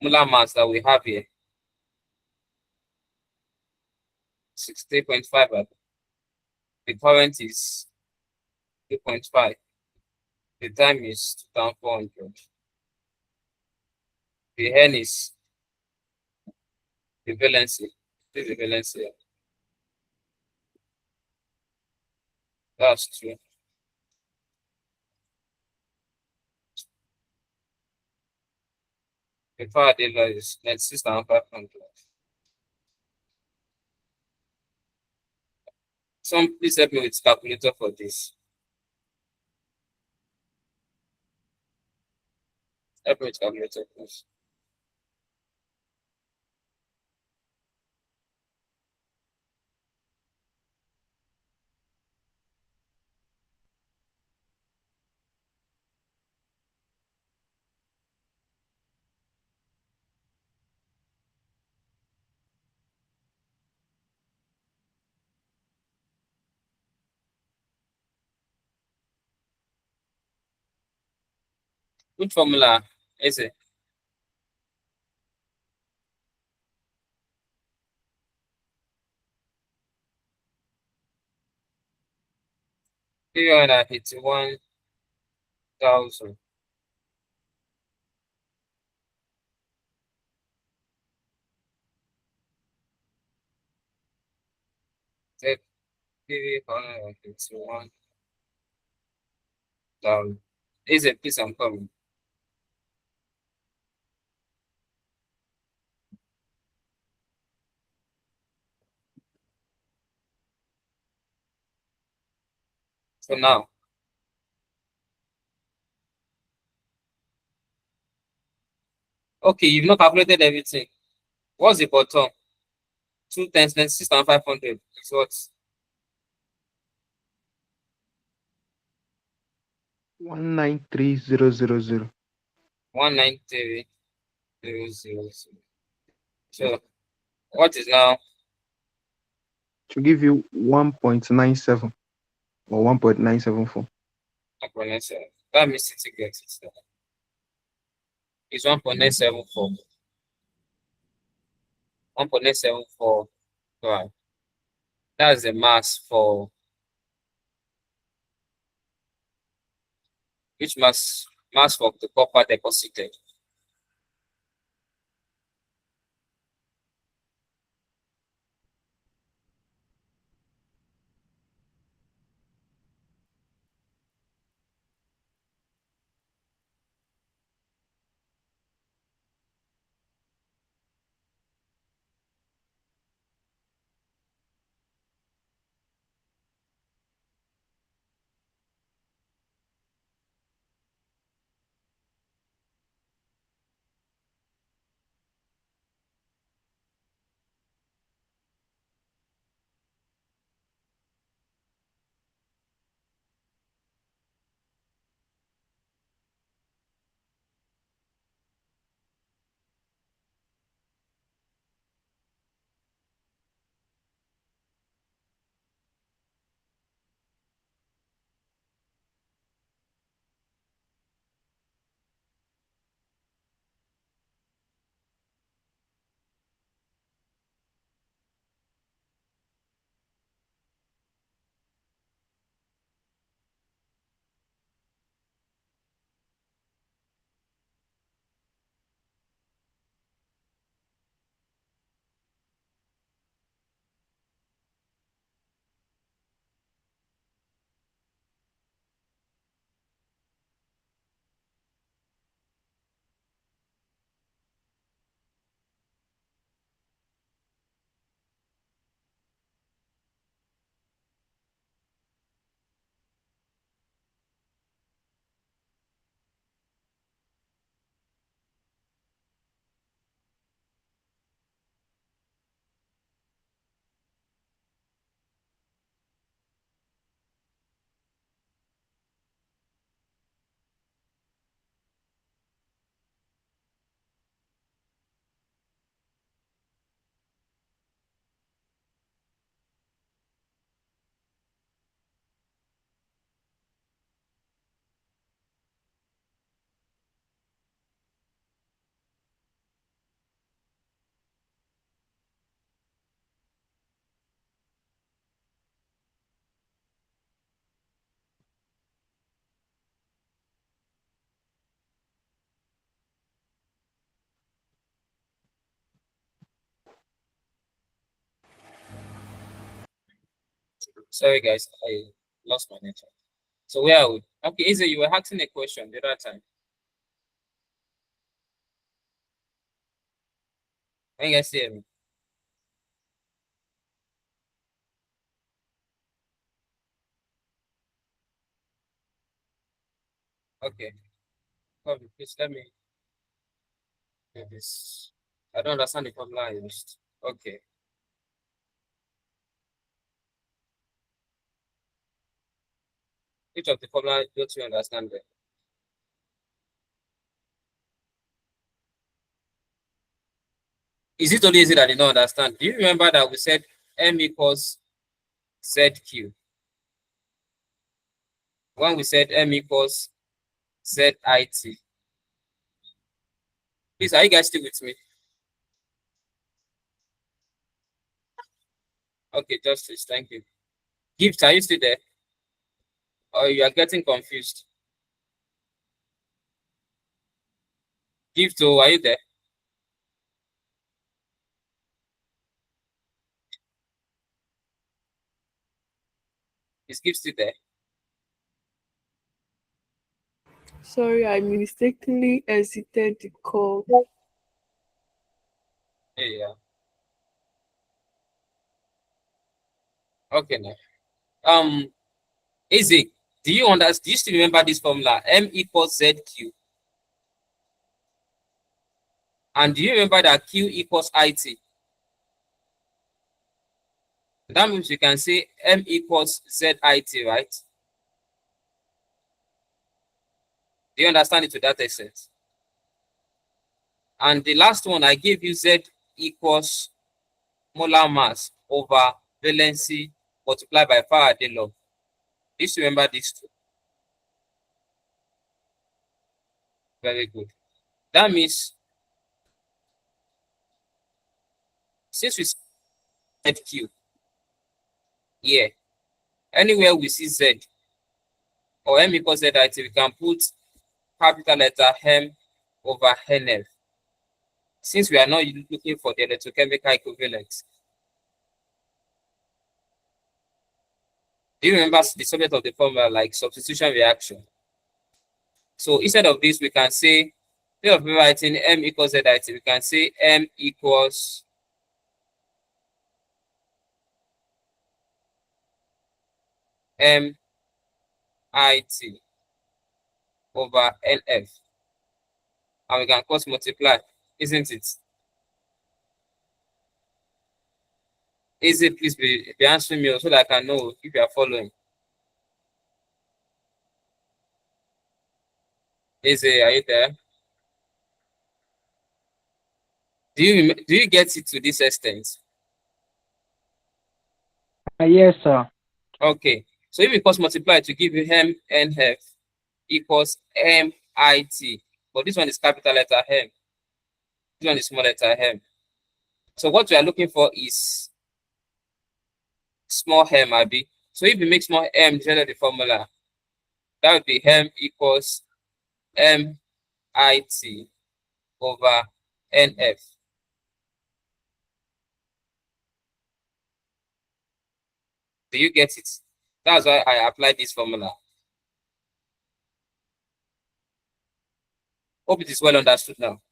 molar mass that we have here? 60.5. The current is 2.5. The time is 2,400. The N is the valency. This is the valency. That's true. The Faraday law is 96,500. Some please help me with calculator for this. Help me with calculator, please. Which formula is it? Three hundred and 81,000. That 381,000. Is it? Please, I'm coming. So now, okay, you've not calculated everything. What's the bottom? 2 times 96,500 is what? 193000. 193,000. So what is now To give you 1.97 or 1.974. exponential? That means it gets it. It's 1.974. 1.974. Right. That's the mass for which mass for the copper deposited. Sorry guys, I lost my network. So where are we? Okay, Izzy, you were asking a question the other time. Can you guys hear me? Okay. Come, please let me do this. I don't understand the formula I used. Okay. Which of the formula don't you understand there? Is it only easy that you don't understand? Do you remember that we said M equals ZQ? When we said M equals ZIT, Please, are you guys still with me? Okay, Justice, thank you. Gift, are you still there? Or you are getting confused? Gift, oh, are you there? Is Gift still there? Sorry, I mistakenly exited the call. Yeah. Okay, now. Easy. Do you understand? Do you still remember this formula? M equals ZQ. And do you remember that Q equals IT? That means we can say M equals ZIT, right? Do you understand it to that extent? And the last one, I gave you Z equals molar mass over valency multiplied by Faraday law. Please remember this too. Very good. That means since we see ZQ here, anywhere we see Z or M equals ZIT, we can put capital letter M over NF. Since we are not looking for the electrochemical equivalent. Do you remember the subject of the formula like substitution reaction? So instead of this, we can say, instead of writing M equals ZIT, we can say M equals MIT over NF. And we can cross multiply, isn't it? Is it, please be answering me so that I can know if you are following. Is it, are you there? Do you get it to this extent? Yes, sir. Okay. So if we cross multiply to give you MNF equals MIT. But this one is capital letter M. This one is small letter M. So what we are looking for is small m, Abby. So if we make small m generate the formula, that would be m equals MIT over NF. Do you get it? That's why I applied this formula. Hope it is well understood now.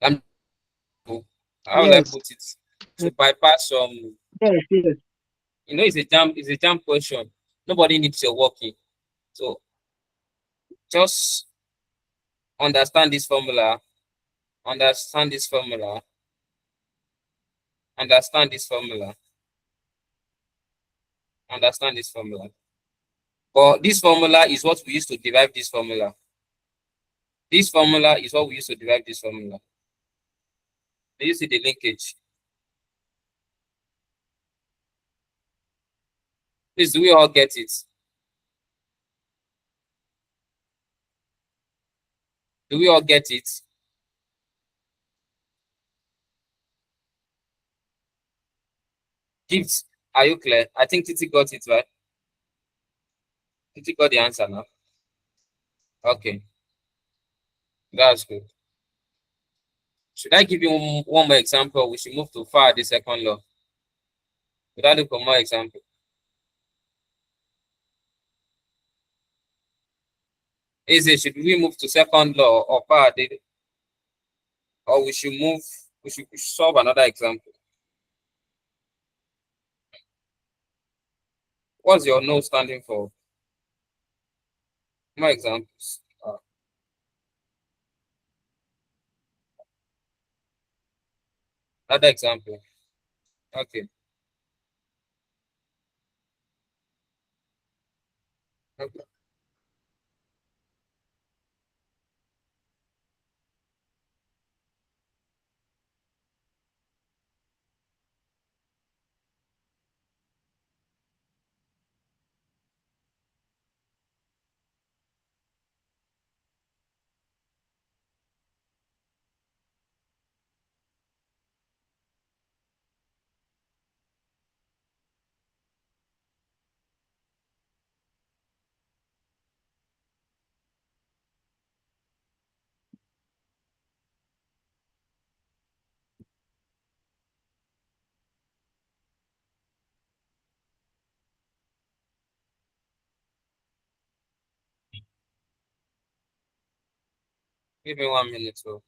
How will I Yes. put it? To bypass some, Yes. it's a jam question. Nobody needs your working. So just understand this formula, understand this formula, understand this formula, understand this formula. But this formula is what we use to derive this formula. This formula is what we use to derive this formula. Do you see the linkage? Please, do we all get it? Do we all get it? Gifts, are you clear? I think Titi got it, right? Titi got the answer now. Okay, that's good. Should I give you one more example? We should move to Faraday second law. Should I look for more example? Is it, should we move to second law or Faraday? Or we should move, we should solve another example. What's your no standing for? More examples. Another example. Okay. Okay. Give me 1 minute. So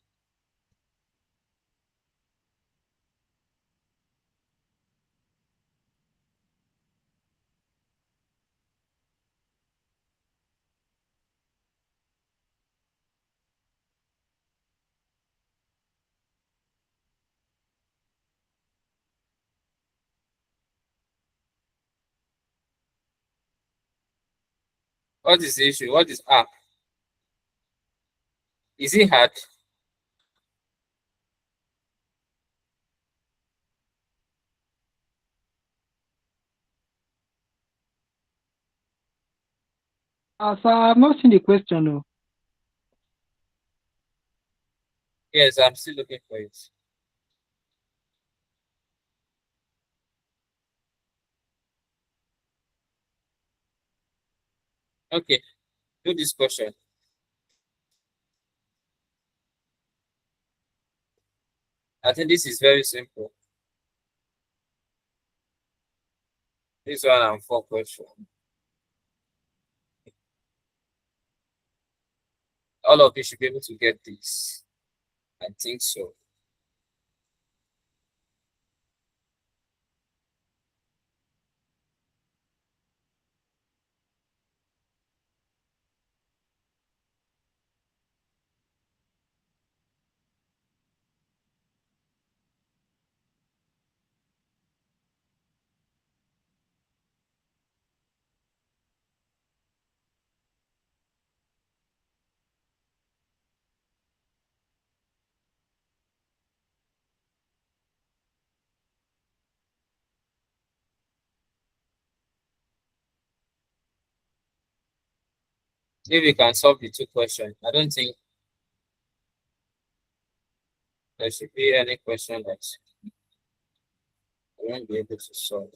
what is the issue? What is Is it hard? Sir, I've not seen the question. No. Yes, I'm still looking for it. Okay, do this question. I think this is very simple. This one and 4 question. All of you should be able to get this. I think so. If you can solve the 2 questions, I don't think there should be any question that I won't be able to solve.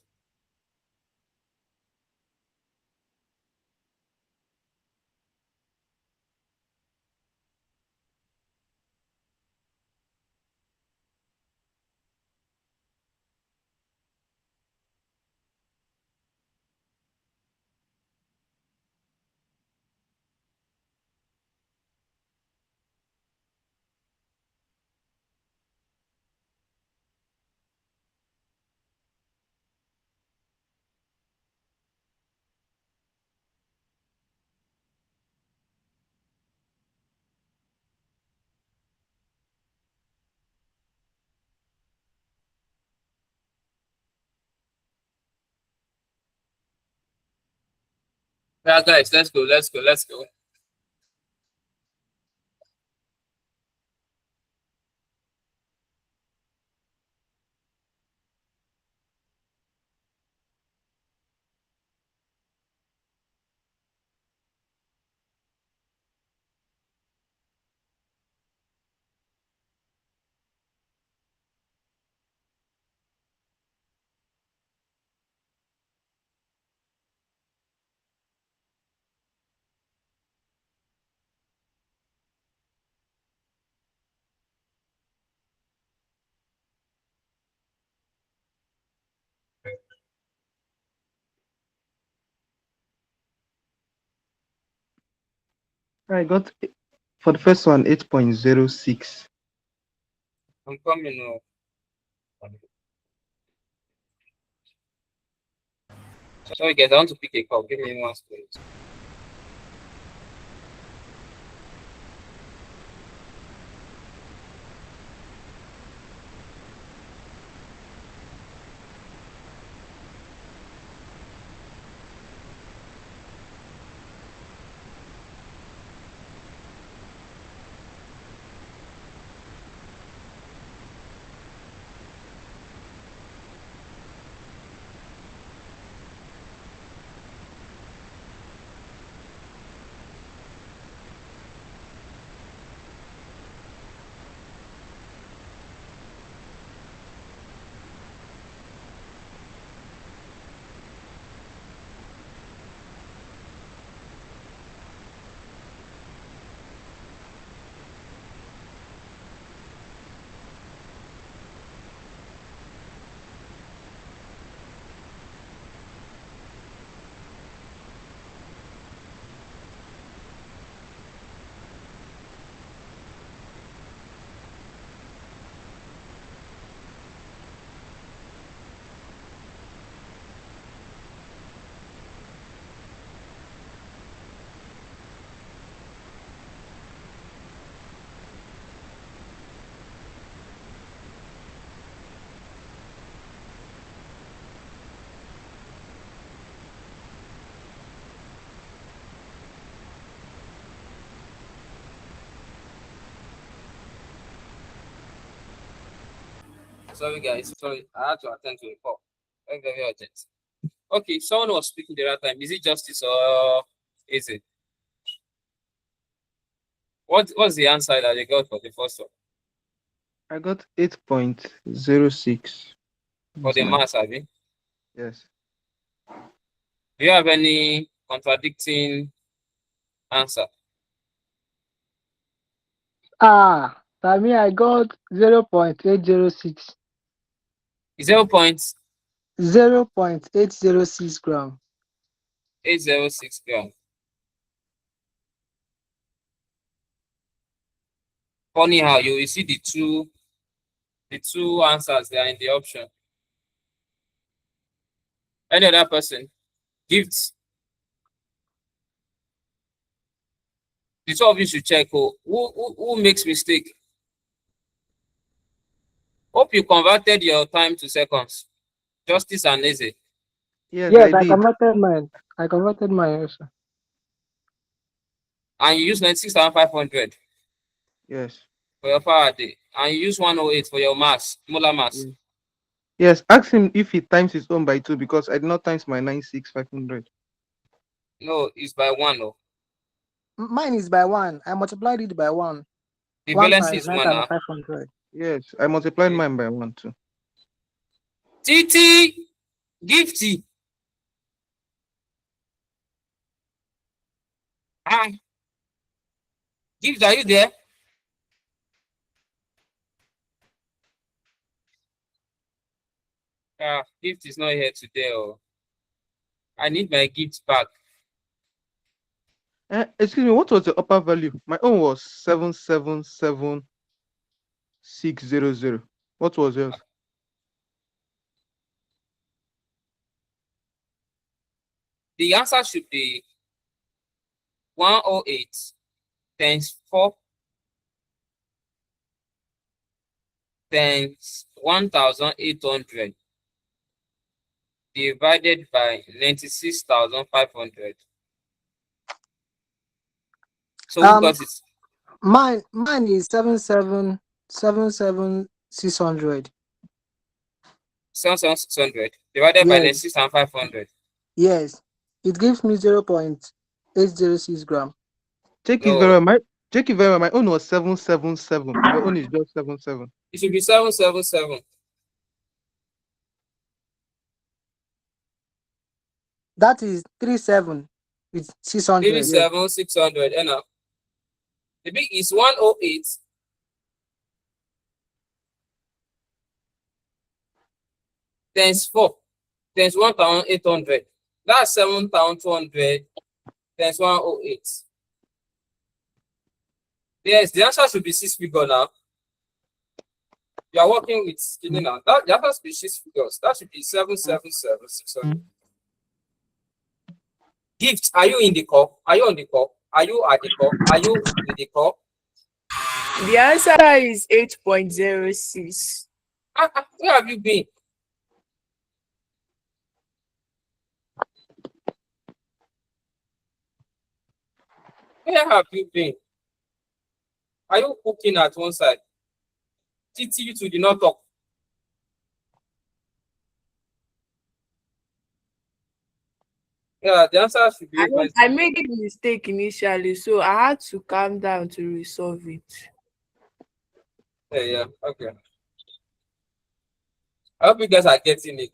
Yeah, guys, let's go, let's go, let's go. I got for the first one 8.06. I'm coming now. Sorry, guys, I want to pick a call. Give me 1 second. Sorry, guys. Sorry, I had to attend to a call. Very, very urgent. Okay, someone was speaking the right time. Is it justice or is it? What's the answer that you got for the first one? I got 8.06. For the mass, Abi? Yes. Do you have any contradicting answer? For me, I got 0.806. 0.806 0.806 gram. gram. Funny how you will see the two answers there in the option. Any other person? Gifts. The two of you should check who makes mistake. Hope you converted your time to seconds. Justice and Eze. Yes, Yes, I I did. converted mine. I converted mine also. And you use 96,500 Yes. for your Faraday. And you use 108 for your mass, molar mass. Yes. Yes. Ask him if he times his own by 2 because I did not times my 96,500. No, it's by 1. No. Mine is by 1. I multiplied it by 1. The 1 balance times is 1 now. 9,500. Yes, I multiplied Okay. mine by 1 too. Titi, Gifty. Gift, are you there? Gift is not here today. Oh, I need my gift back. Excuse me, what was the upper value? My own was 777,600. What was yours? The answer should be 108 times 4 times 1,800 divided by 96,500. So who got it? Mine is 777,600. 7,600 divided by Yes. 96,500. Yes. It gives me 0.806 gram. Check No. it very well. My own was 777. Your own is just 77. It should be 777. That is 37 with 600. 37,600. And the big is 108 times 4 times 1,800. That's 7,200 times 108. Yes, the answer should be 6 figures now. You are working with skinny now. That has to be 6 figures. That should be 777,600. Gift, are you in the call? Are you on the call? Are you at the call? Are you in the call? The answer is 8.06. Where have you been? Where have you been? Are you cooking at one side? Titi, you two did not talk. Yeah, the answer should be I made a mistake initially, so I had to calm down to resolve it. Yeah, okay. I hope you guys are getting it.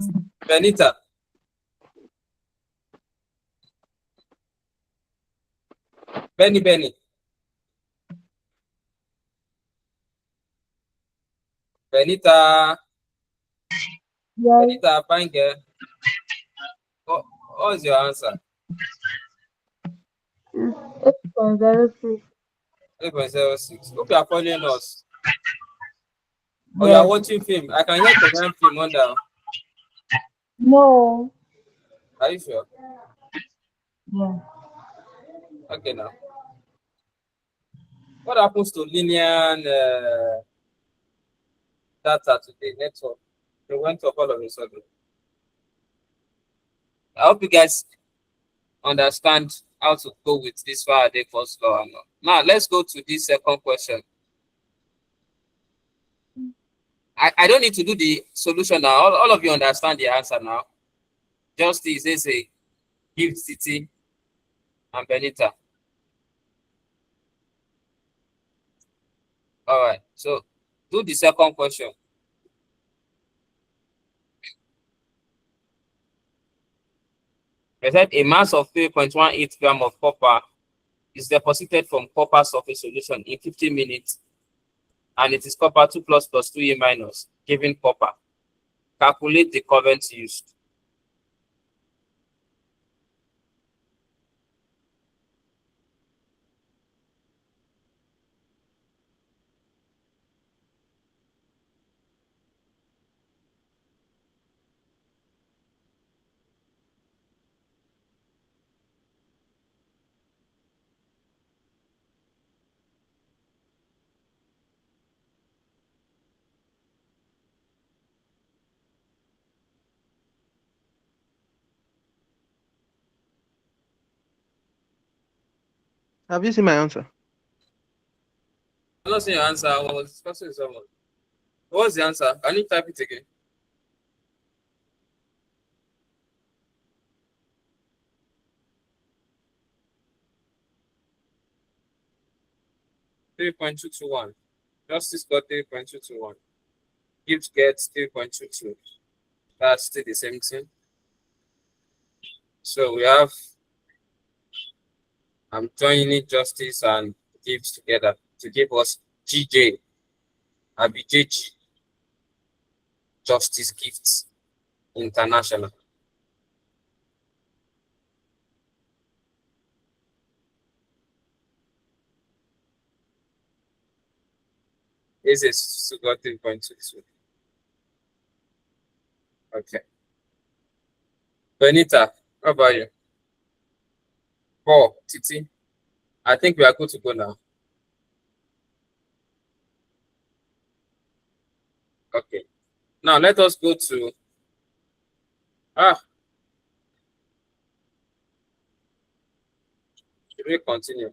Benita. Benny. Benita. Yes. Benita, fine girl. What's your answer? 8.06. 8.06. Hope you are following us. Or you are watching film. I can hear Korean film under. No. Are you sure? Yeah. Okay, now. What happens to linear data today? Network. They went up all of a sudden. I hope you guys understand how to go with this Faraday first law. Now, let's go to this second question. I don't need to do the solution now. All of you understand the answer now. Justice is a Gift City and Benita. All right. So do the second question. They said a mass of 3.18 gram of copper is deposited from copper surface solution in 15 minutes, and it is copper 2 plus 2E minus, giving copper. Calculate the current used. Have you seen my answer? I'm not seeing your answer. I was discussing with someone. What's the answer? Can you type it again? $3.221. Justice got 3.221. Gift gets 3.22. That's still the same thing. So we have I'm joining Justice and Gives together to give us GJ, ABJG, Justice Gifts International. This is Sugar 3.22. Okay. Benita, how about you? 4, Titi. I think we are good to go now. Okay. Now let us go to should we continue?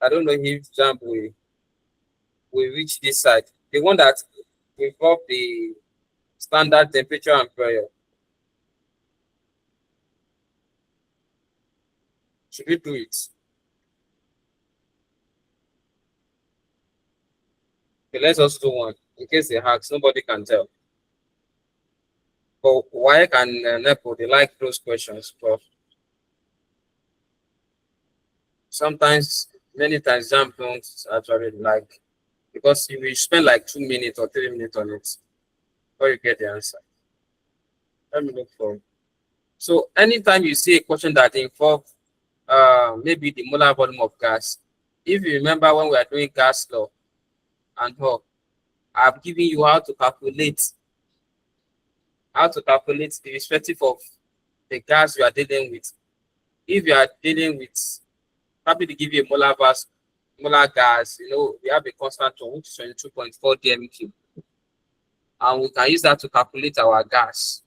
I don't know if Jump will reach this side. The one that involve the standard temperature and pressure. Should we do it? Okay, let's just do one in case they hacks. Nobody can tell. But why can NEPO they like those questions? But sometimes, many times, Jump don't actually like because you will spend like 2 minutes or 3 minutes on it before you get the answer. Let me look for. So anytime you see a question that involves maybe the molar volume of gas, if you remember when we are doing gas law and all, I've given you how to calculate the respective of the gas you are dealing with. If you are dealing with probably to give you a molar gas, we have a constant one which is 22.4 dmq, and we can use that to calculate our gas.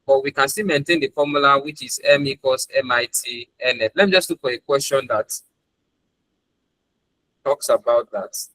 But we can still maintain the formula which is M equals MIT NF. Let me just look for a question that talks about that.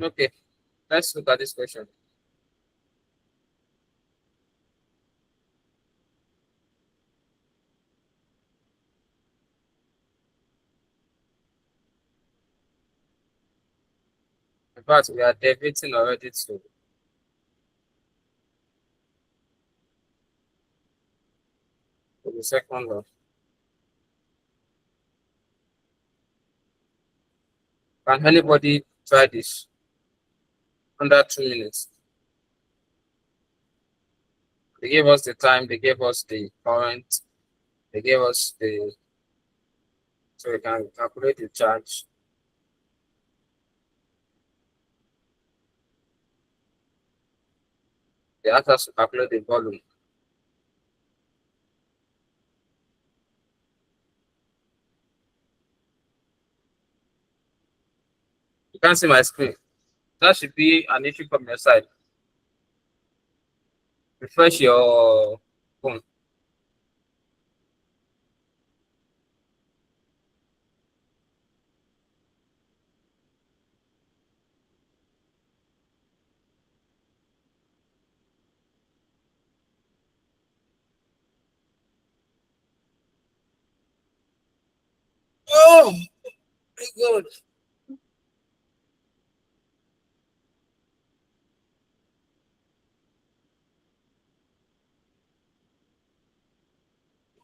Okay, let's look at this question. In fact, we are debating already to the second one. Can anybody try this under 2 minutes? They gave us the time, they gave us the current, they gave us the, so we can calculate the charge. They asked us to calculate the volume. You can't see my screen. That should be an issue from your side. Refresh your phone. Oh my God.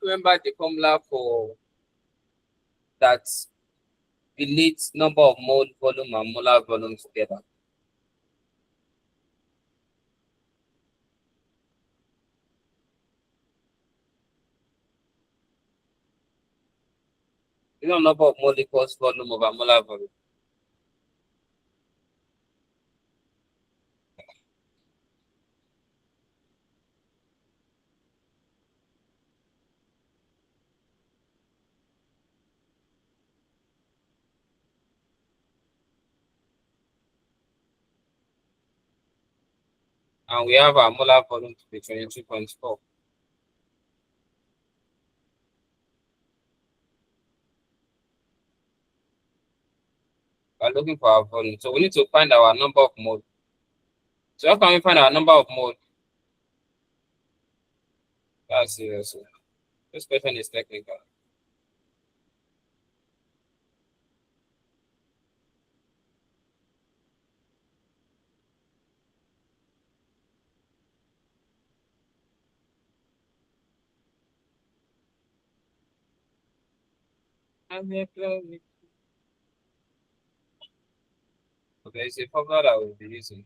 Remember the formula for that relates number of mole volume and molar volume together. You know, number of mole equals volume over molar volume. And we have our molar volume to be 22.4. We're looking for our volume. So we need to find our number of mole. So how can we find our number of mole? That's serious. This question is technical. Okay, it's a formula that we'll be using.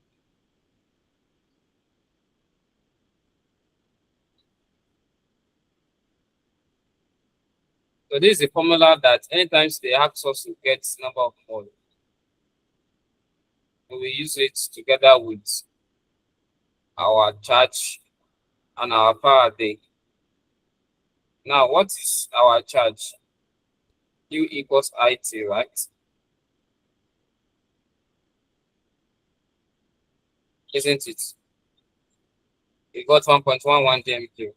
So this is a formula that anytime they ask us to get number of mole, we will use it together with our charge and our Faraday. Now, what is our charge? Q equals IT, right? Isn't it? We got 1.11 GMQ.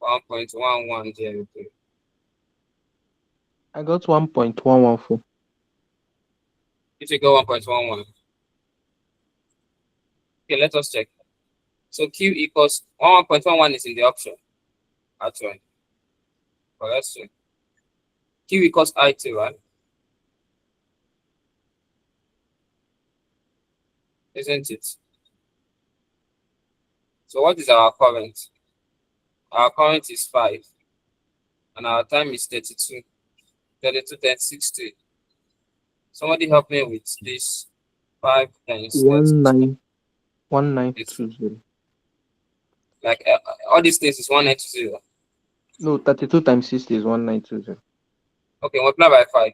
1.11 GMQ. I got 1.114. If you go 1.11. Okay, let us check. So Q equals 1.11 is in the option. Actually. But let's see. Q equals IT, right? Isn't it? So what is our current? Our current is 5. And our time is 32. 32 times 60. Somebody help me with this. 5 times 32. 1920. Like all these things is 1920. No, 32 times 60 is 1920. Okay, multiply by 5.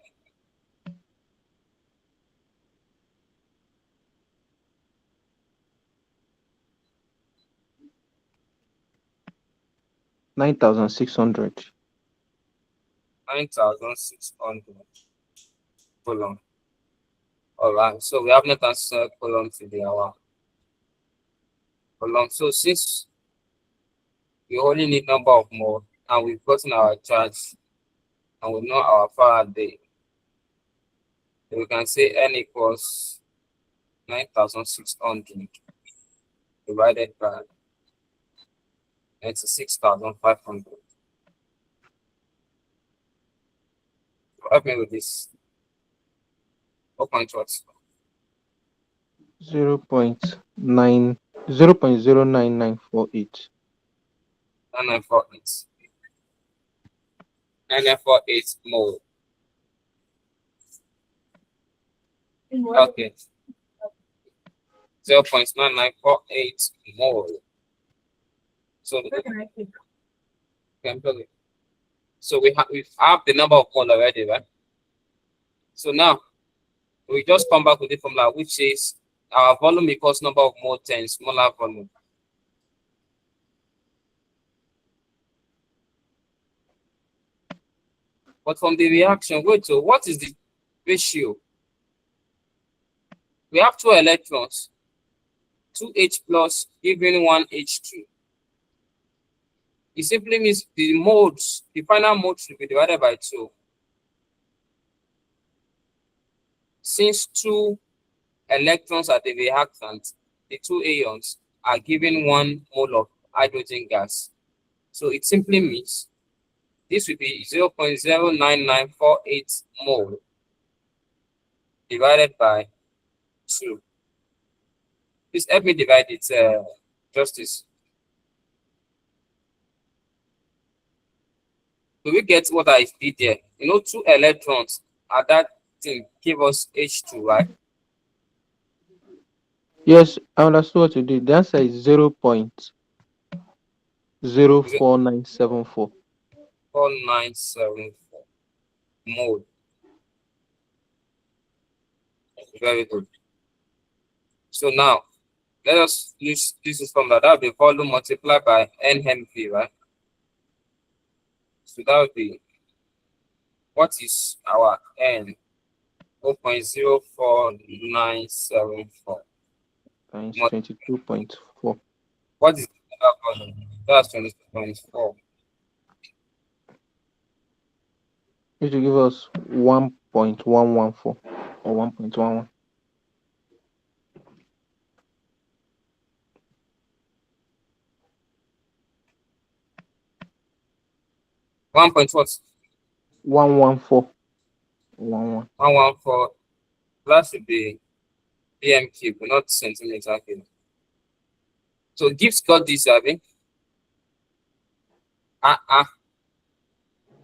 9,600. 9,600 column. All right, so we have not answered column to the hour. Column. So since we only need number of mole and we've gotten our charge and we know our Faraday, we can say N equals 9,600 divided by 96,500. Help me with this. Open what? 0.09948. 9948. 9948 mole. Okay. 0.9948 mole. So so we have the number of mole already, right? So now we just come back with the formula, which is our volume equals number of mole times molar volume. But from the reaction, wait, so what is the ratio? We have 2 electrons, 2H plus giving 1H2. It simply means the moles, the final mole should be divided by 2. Since 2 electrons are the reactant, the 2 ions are given 1 mole of hydrogen gas. So it simply means this will be 0.09948 mole divided by 2. Please help me divide it, Justice. Do we get what I did there? 2 electrons at that thing give us H2, right? Yes, I understood what you did. The answer is 0.04974. 4974 mole. Very good. So now let us use this is from that will be volume multiplied by NMV, right? So that would be, what is our N? 0.04974 Times 22.4. What is the volume? That's 22.4. It will give us 1.114 or 1.11. 1 point what? 114. 11. 114. That should be PM cube, not centimeter cube. So Gibbs got this, I think.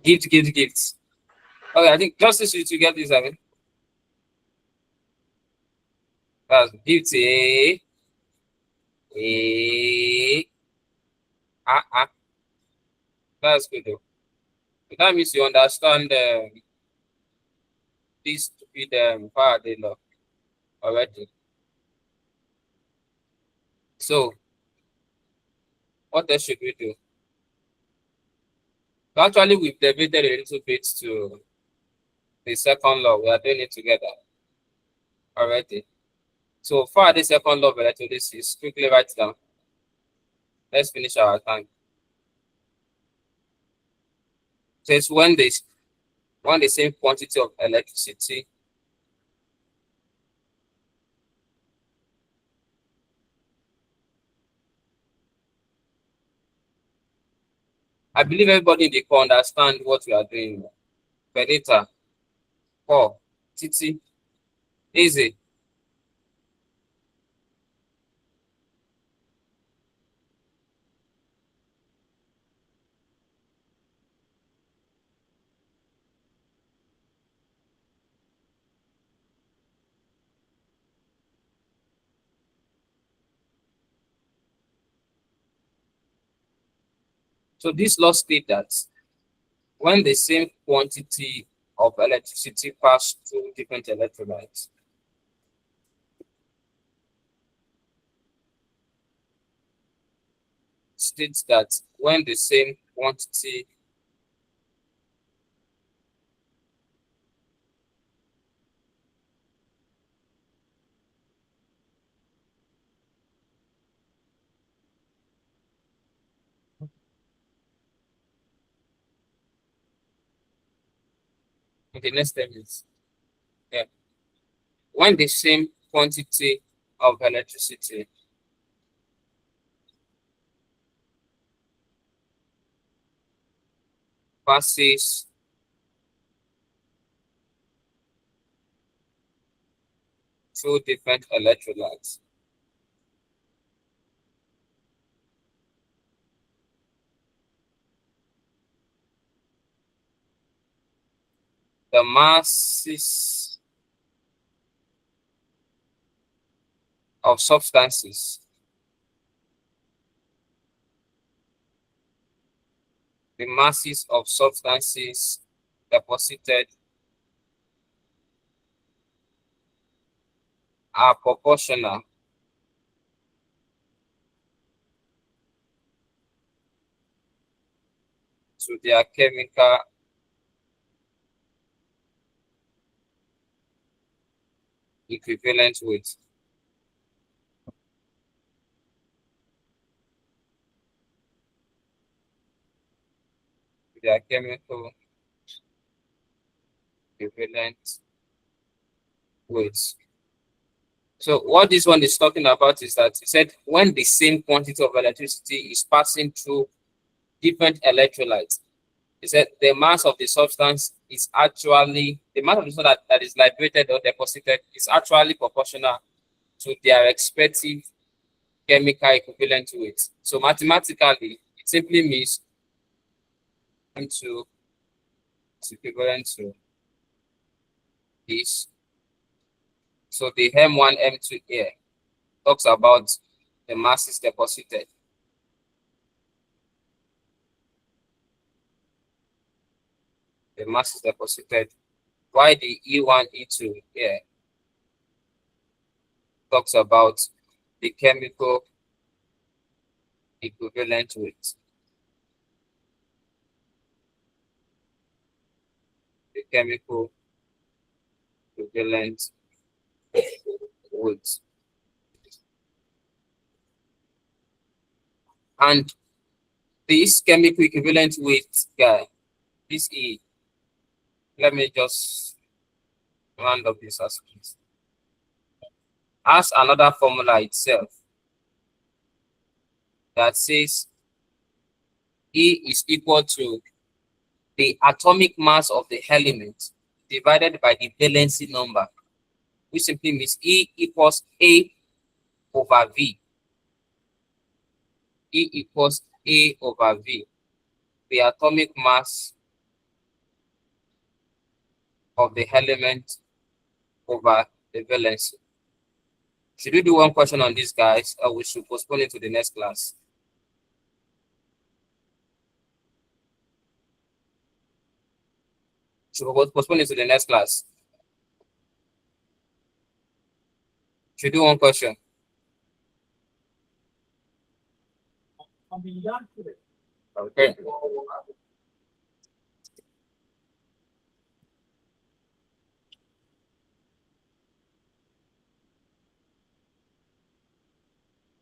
Gifts. Okay, I think Justice you get this, I mean. That's Gifts. That's good though. That means you understand this stupid Faraday law already. So what else should we do? So actually, we've debated a little bit to the second law. We are doing it together already. So Faraday's second law of electrolysis, quickly write down. Let's finish our time. So it's when the same quantity of electricity I believe everybody in the call understand what we are doing. Benita, Paul, Titi, easy. So this law states that when the same quantity of electricity pass through different electrolytes, states that when the same quantity in the next 10 minutes. Yeah. when the same quantity of electricity passes through different electrolytes, the masses of substances deposited are proportional to their chemical equivalent weight. Their chemical equivalent weights. So what this one is talking about is that it said when the same quantity of electricity is passing through different electrolytes, it said the mass of the substance is actually, the mass of the substance that is liberated or deposited is actually proportional to their respective chemical equivalent weight. So mathematically, it simply means M2 is equivalent to this. So the M1, M2 here talks about the mass is deposited. The mass is deposited. Why the E1, E2 here talks about the chemical equivalent weight. The chemical equivalent weight. And this chemical equivalent weight guy, this E, let me just round up this aspect, has another formula itself that says E is equal to the atomic mass of the element divided by the valency number, which simply means E equals A over V. E equals A over V, the atomic mass of the element over the valency. Should we do one question on this, guys, or we should postpone it to the next class? Should we postpone it to the next class? Should we do one question? Okay.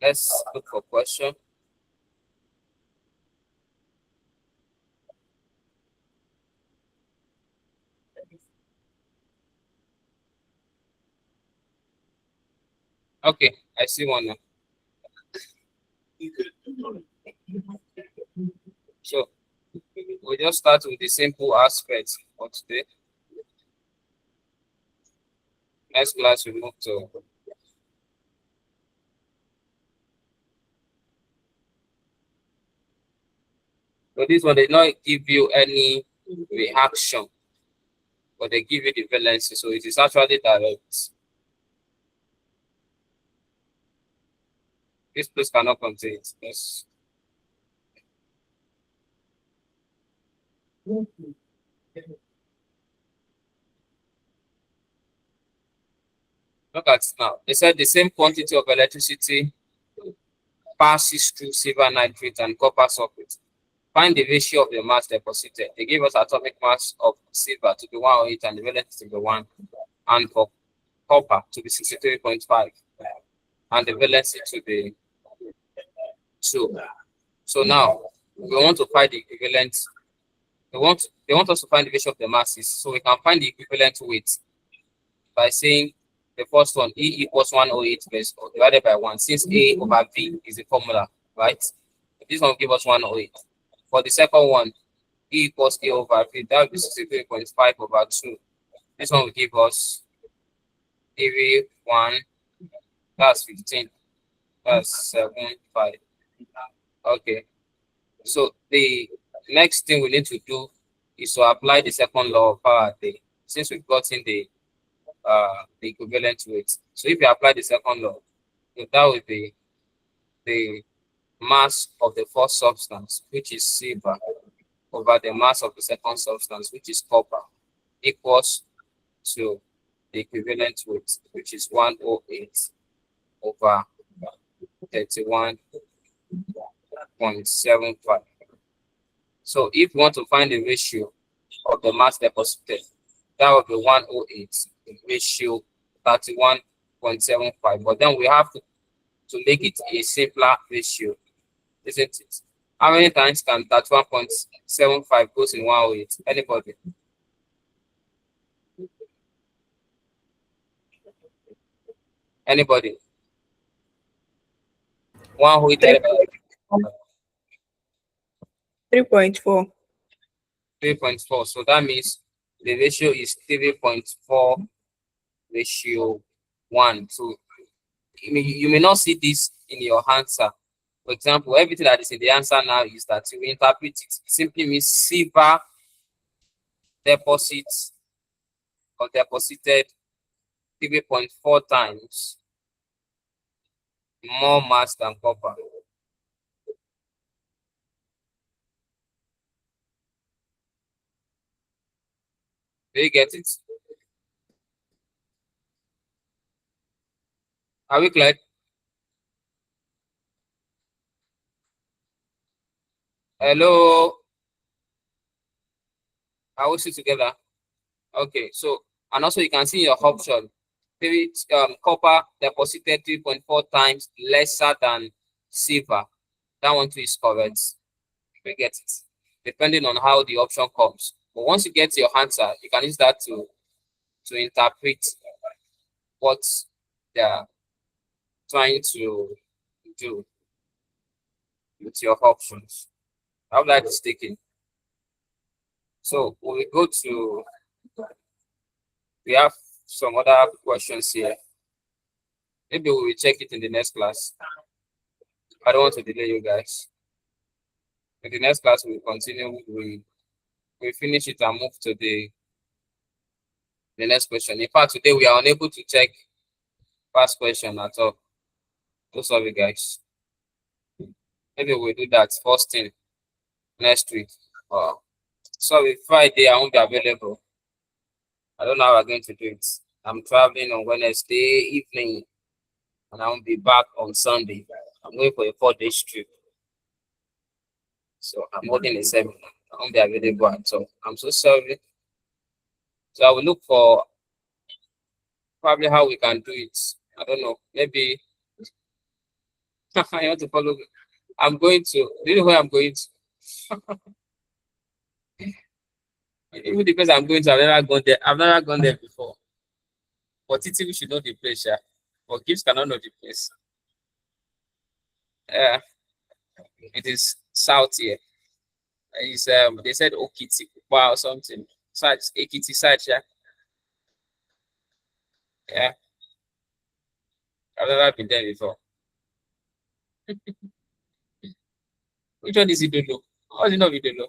Let's look for question. Okay, I see one now. So we'll just start with the simple aspects for today. Next class we move to so this one did not give you any reaction, but they give you the valency, so it is actually direct. This place cannot contain it. Yes. Look at it now. They said the same quantity of electricity passes through silver nitrate and copper sulfate. Find the ratio of the mass deposited. They gave us atomic mass of silver to be 108 and the valency to be 1, and for copper to be 63.5 and the valency to be 2. So now we want to find the equivalent. They want us to find the ratio of the masses, so we can find the equivalent weight by saying the first one, E equals 108 divided by 1, since A over V is the formula, right? This one will give us 108. For the second one, E equals A over V, that will be 63.5 over 2. This one will give us 1, that's 15, that's 7, 5. Okay. So the next thing we need to do is to apply the second law of Faraday, since we've gotten the equivalent weight. So if you apply the second law, that will be the mass of the first substance, which is silver, over the mass of the second substance, which is copper, equals to the equivalent weight, which is 108 over 31.75. So if you want to find the ratio of the mass deposited, that would be 108 ratio 31.75. But then we have to make it a simpler ratio, isn't it? How many times can 31.75 goes in 108? Anybody? Anybody? 108 3.4. 3.4. So that means the ratio is 3.4 ratio 1. So you may not see this in your answer. For example, everything that is in the answer now is that you interpret it. It simply means silver deposits or deposited 3.4 times more mass than copper. Do you get it? Are we clear? Hello? Are we still together? Okay, so, and also you can see your option. Copper deposited 3.4 times lesser than silver. That one too is correct. You get it. Depending on how the option comes. But once you get your answer, you can use that to interpret what they're trying to do with your options. How that is taken. So we go to, we have some other questions here. Maybe we will check it in the next class. I don't want to delay you guys. In the next class, we will continue. We finish it and move to the next question. In fact, today we are unable to check past question at all. So sorry, guys. Maybe we'll do that first thing next week. Sorry, Friday I won't be available. I don't know how I'm going to do it. I'm traveling on Wednesday evening and I won't be back on Sunday. I'm going for a 4-day trip. So I'm holding a seminar. I won't be available at all. I'm so sorry. So I will look for probably how we can do it. I don't know. Maybe I want to follow. I'm going to. Do you know where I'm going to? Even the place I'm going to, I've never gone there. I've never gone there before. But we should know the place, yeah. But Gibbs cannot know the place. It is south here. It's they said Okiti or something. Side Ekiti side, yeah. Yeah. I've never been there before. Which one is Idolo? How do you know Idolo?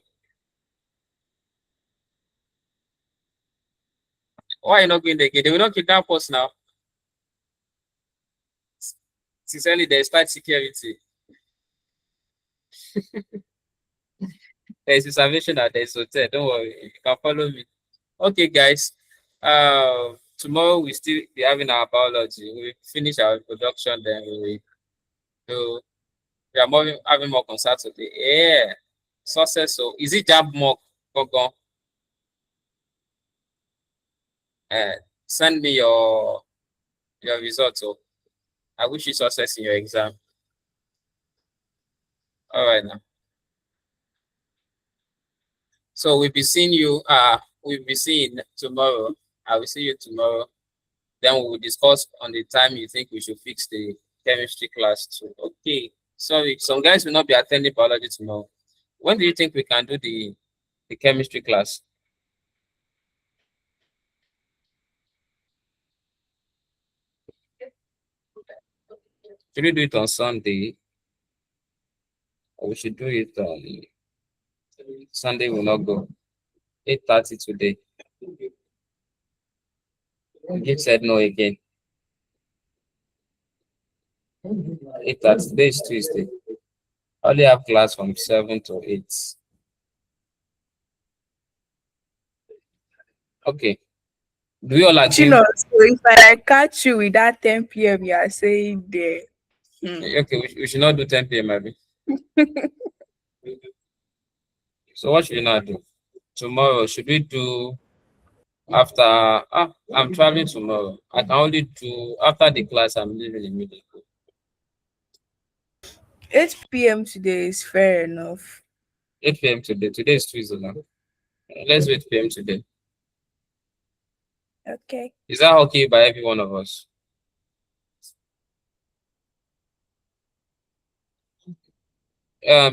Why are you not going there again? They will not kidnap us now. Sincerely, there's tight security. There's a salvation that there's hotel. Don't worry, you can follow me. Okay, guys. Tomorrow we still be having our biology. We finish our production, then we are having more on Saturday. Yeah, success. So is it jab mock? Go. Send me your results. So I wish you success in your exam. All right now. So we'll be seeing you. We'll be seeing tomorrow. I will see you tomorrow. Then we will discuss on the time you think we should fix the chemistry class too. Okay. Sorry, some guys will not be attending biology tomorrow. When do you think we can do the chemistry class? Should we do it on Sunday? Or we should do it on Sunday will not go. 8:30 today. Gift said no again. 8:30. Today is Tuesday. I only have class from 7 to 8. Okay. Do we all agree? So if I catch you with that 10 p.m. you are saying there. Okay, we should not do 10 p.m. Maybe. So what should we not do? Tomorrow, should we do after? I'm traveling tomorrow. I can only do after the class. I'm leaving immediately. 8 p.m. today is fair enough. 8 p.m. today. Today is Tuesday now. Let's do 8 p.m. today. Okay. Is that okay by every one of us?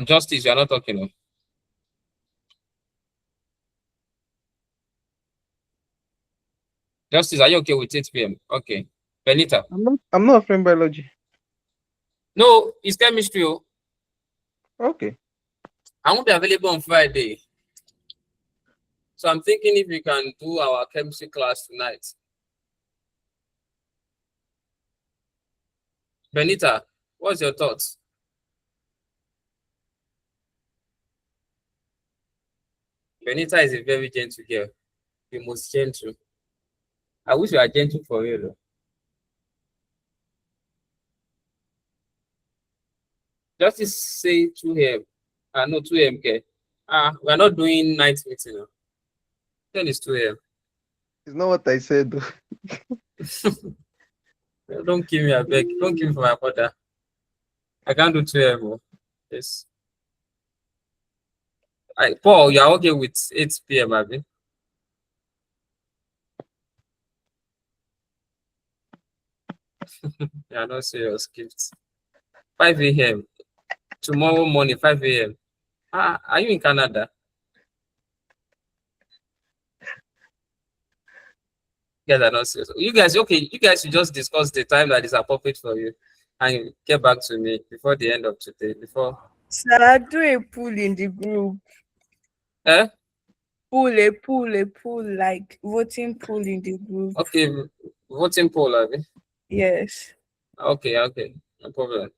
Justice, you are not talking. No? Justice, are you okay with 8 p.m.? Okay. Benita. I'm not offering biology. No, it's chemistry. Oh. Okay. I won't be available on Friday. So I'm thinking if we can do our chemistry class tonight. Benita, what's your thoughts? Benita is a very gentle girl. The most gentle. I wish you are gentle for real. Though. Just say 2 a.m. No, 2 a.m. Okay. We are not doing night meeting now. Then it's 2 a.m. It's not what I said. Don't kill me, I beg. Don't kill me for my mother. I can't do 2 a.m. Yes. Paul, you are okay with 8 p.m., Abby? You are not serious, gifts. 5 a.m. Tomorrow morning, 5 a.m. Are you in Canada? You guys are not serious. You guys, okay, you guys should just discuss the time that is appropriate for you and get back to me before the end of today. Sarah, do a pool in the group. Eh? A pool, like voting pool in the group. Okay, voting poll, Abby. Yes. Okay, no problem.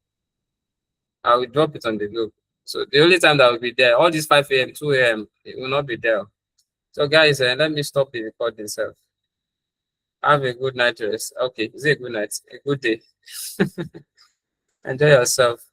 I will drop it on the group. So the only time that will be there, all these 5 a.m., 2 a.m., it will not be there. So guys, let me stop the recording itself. Have a good night rest. Okay, is it a good night? A good day. Enjoy yourself.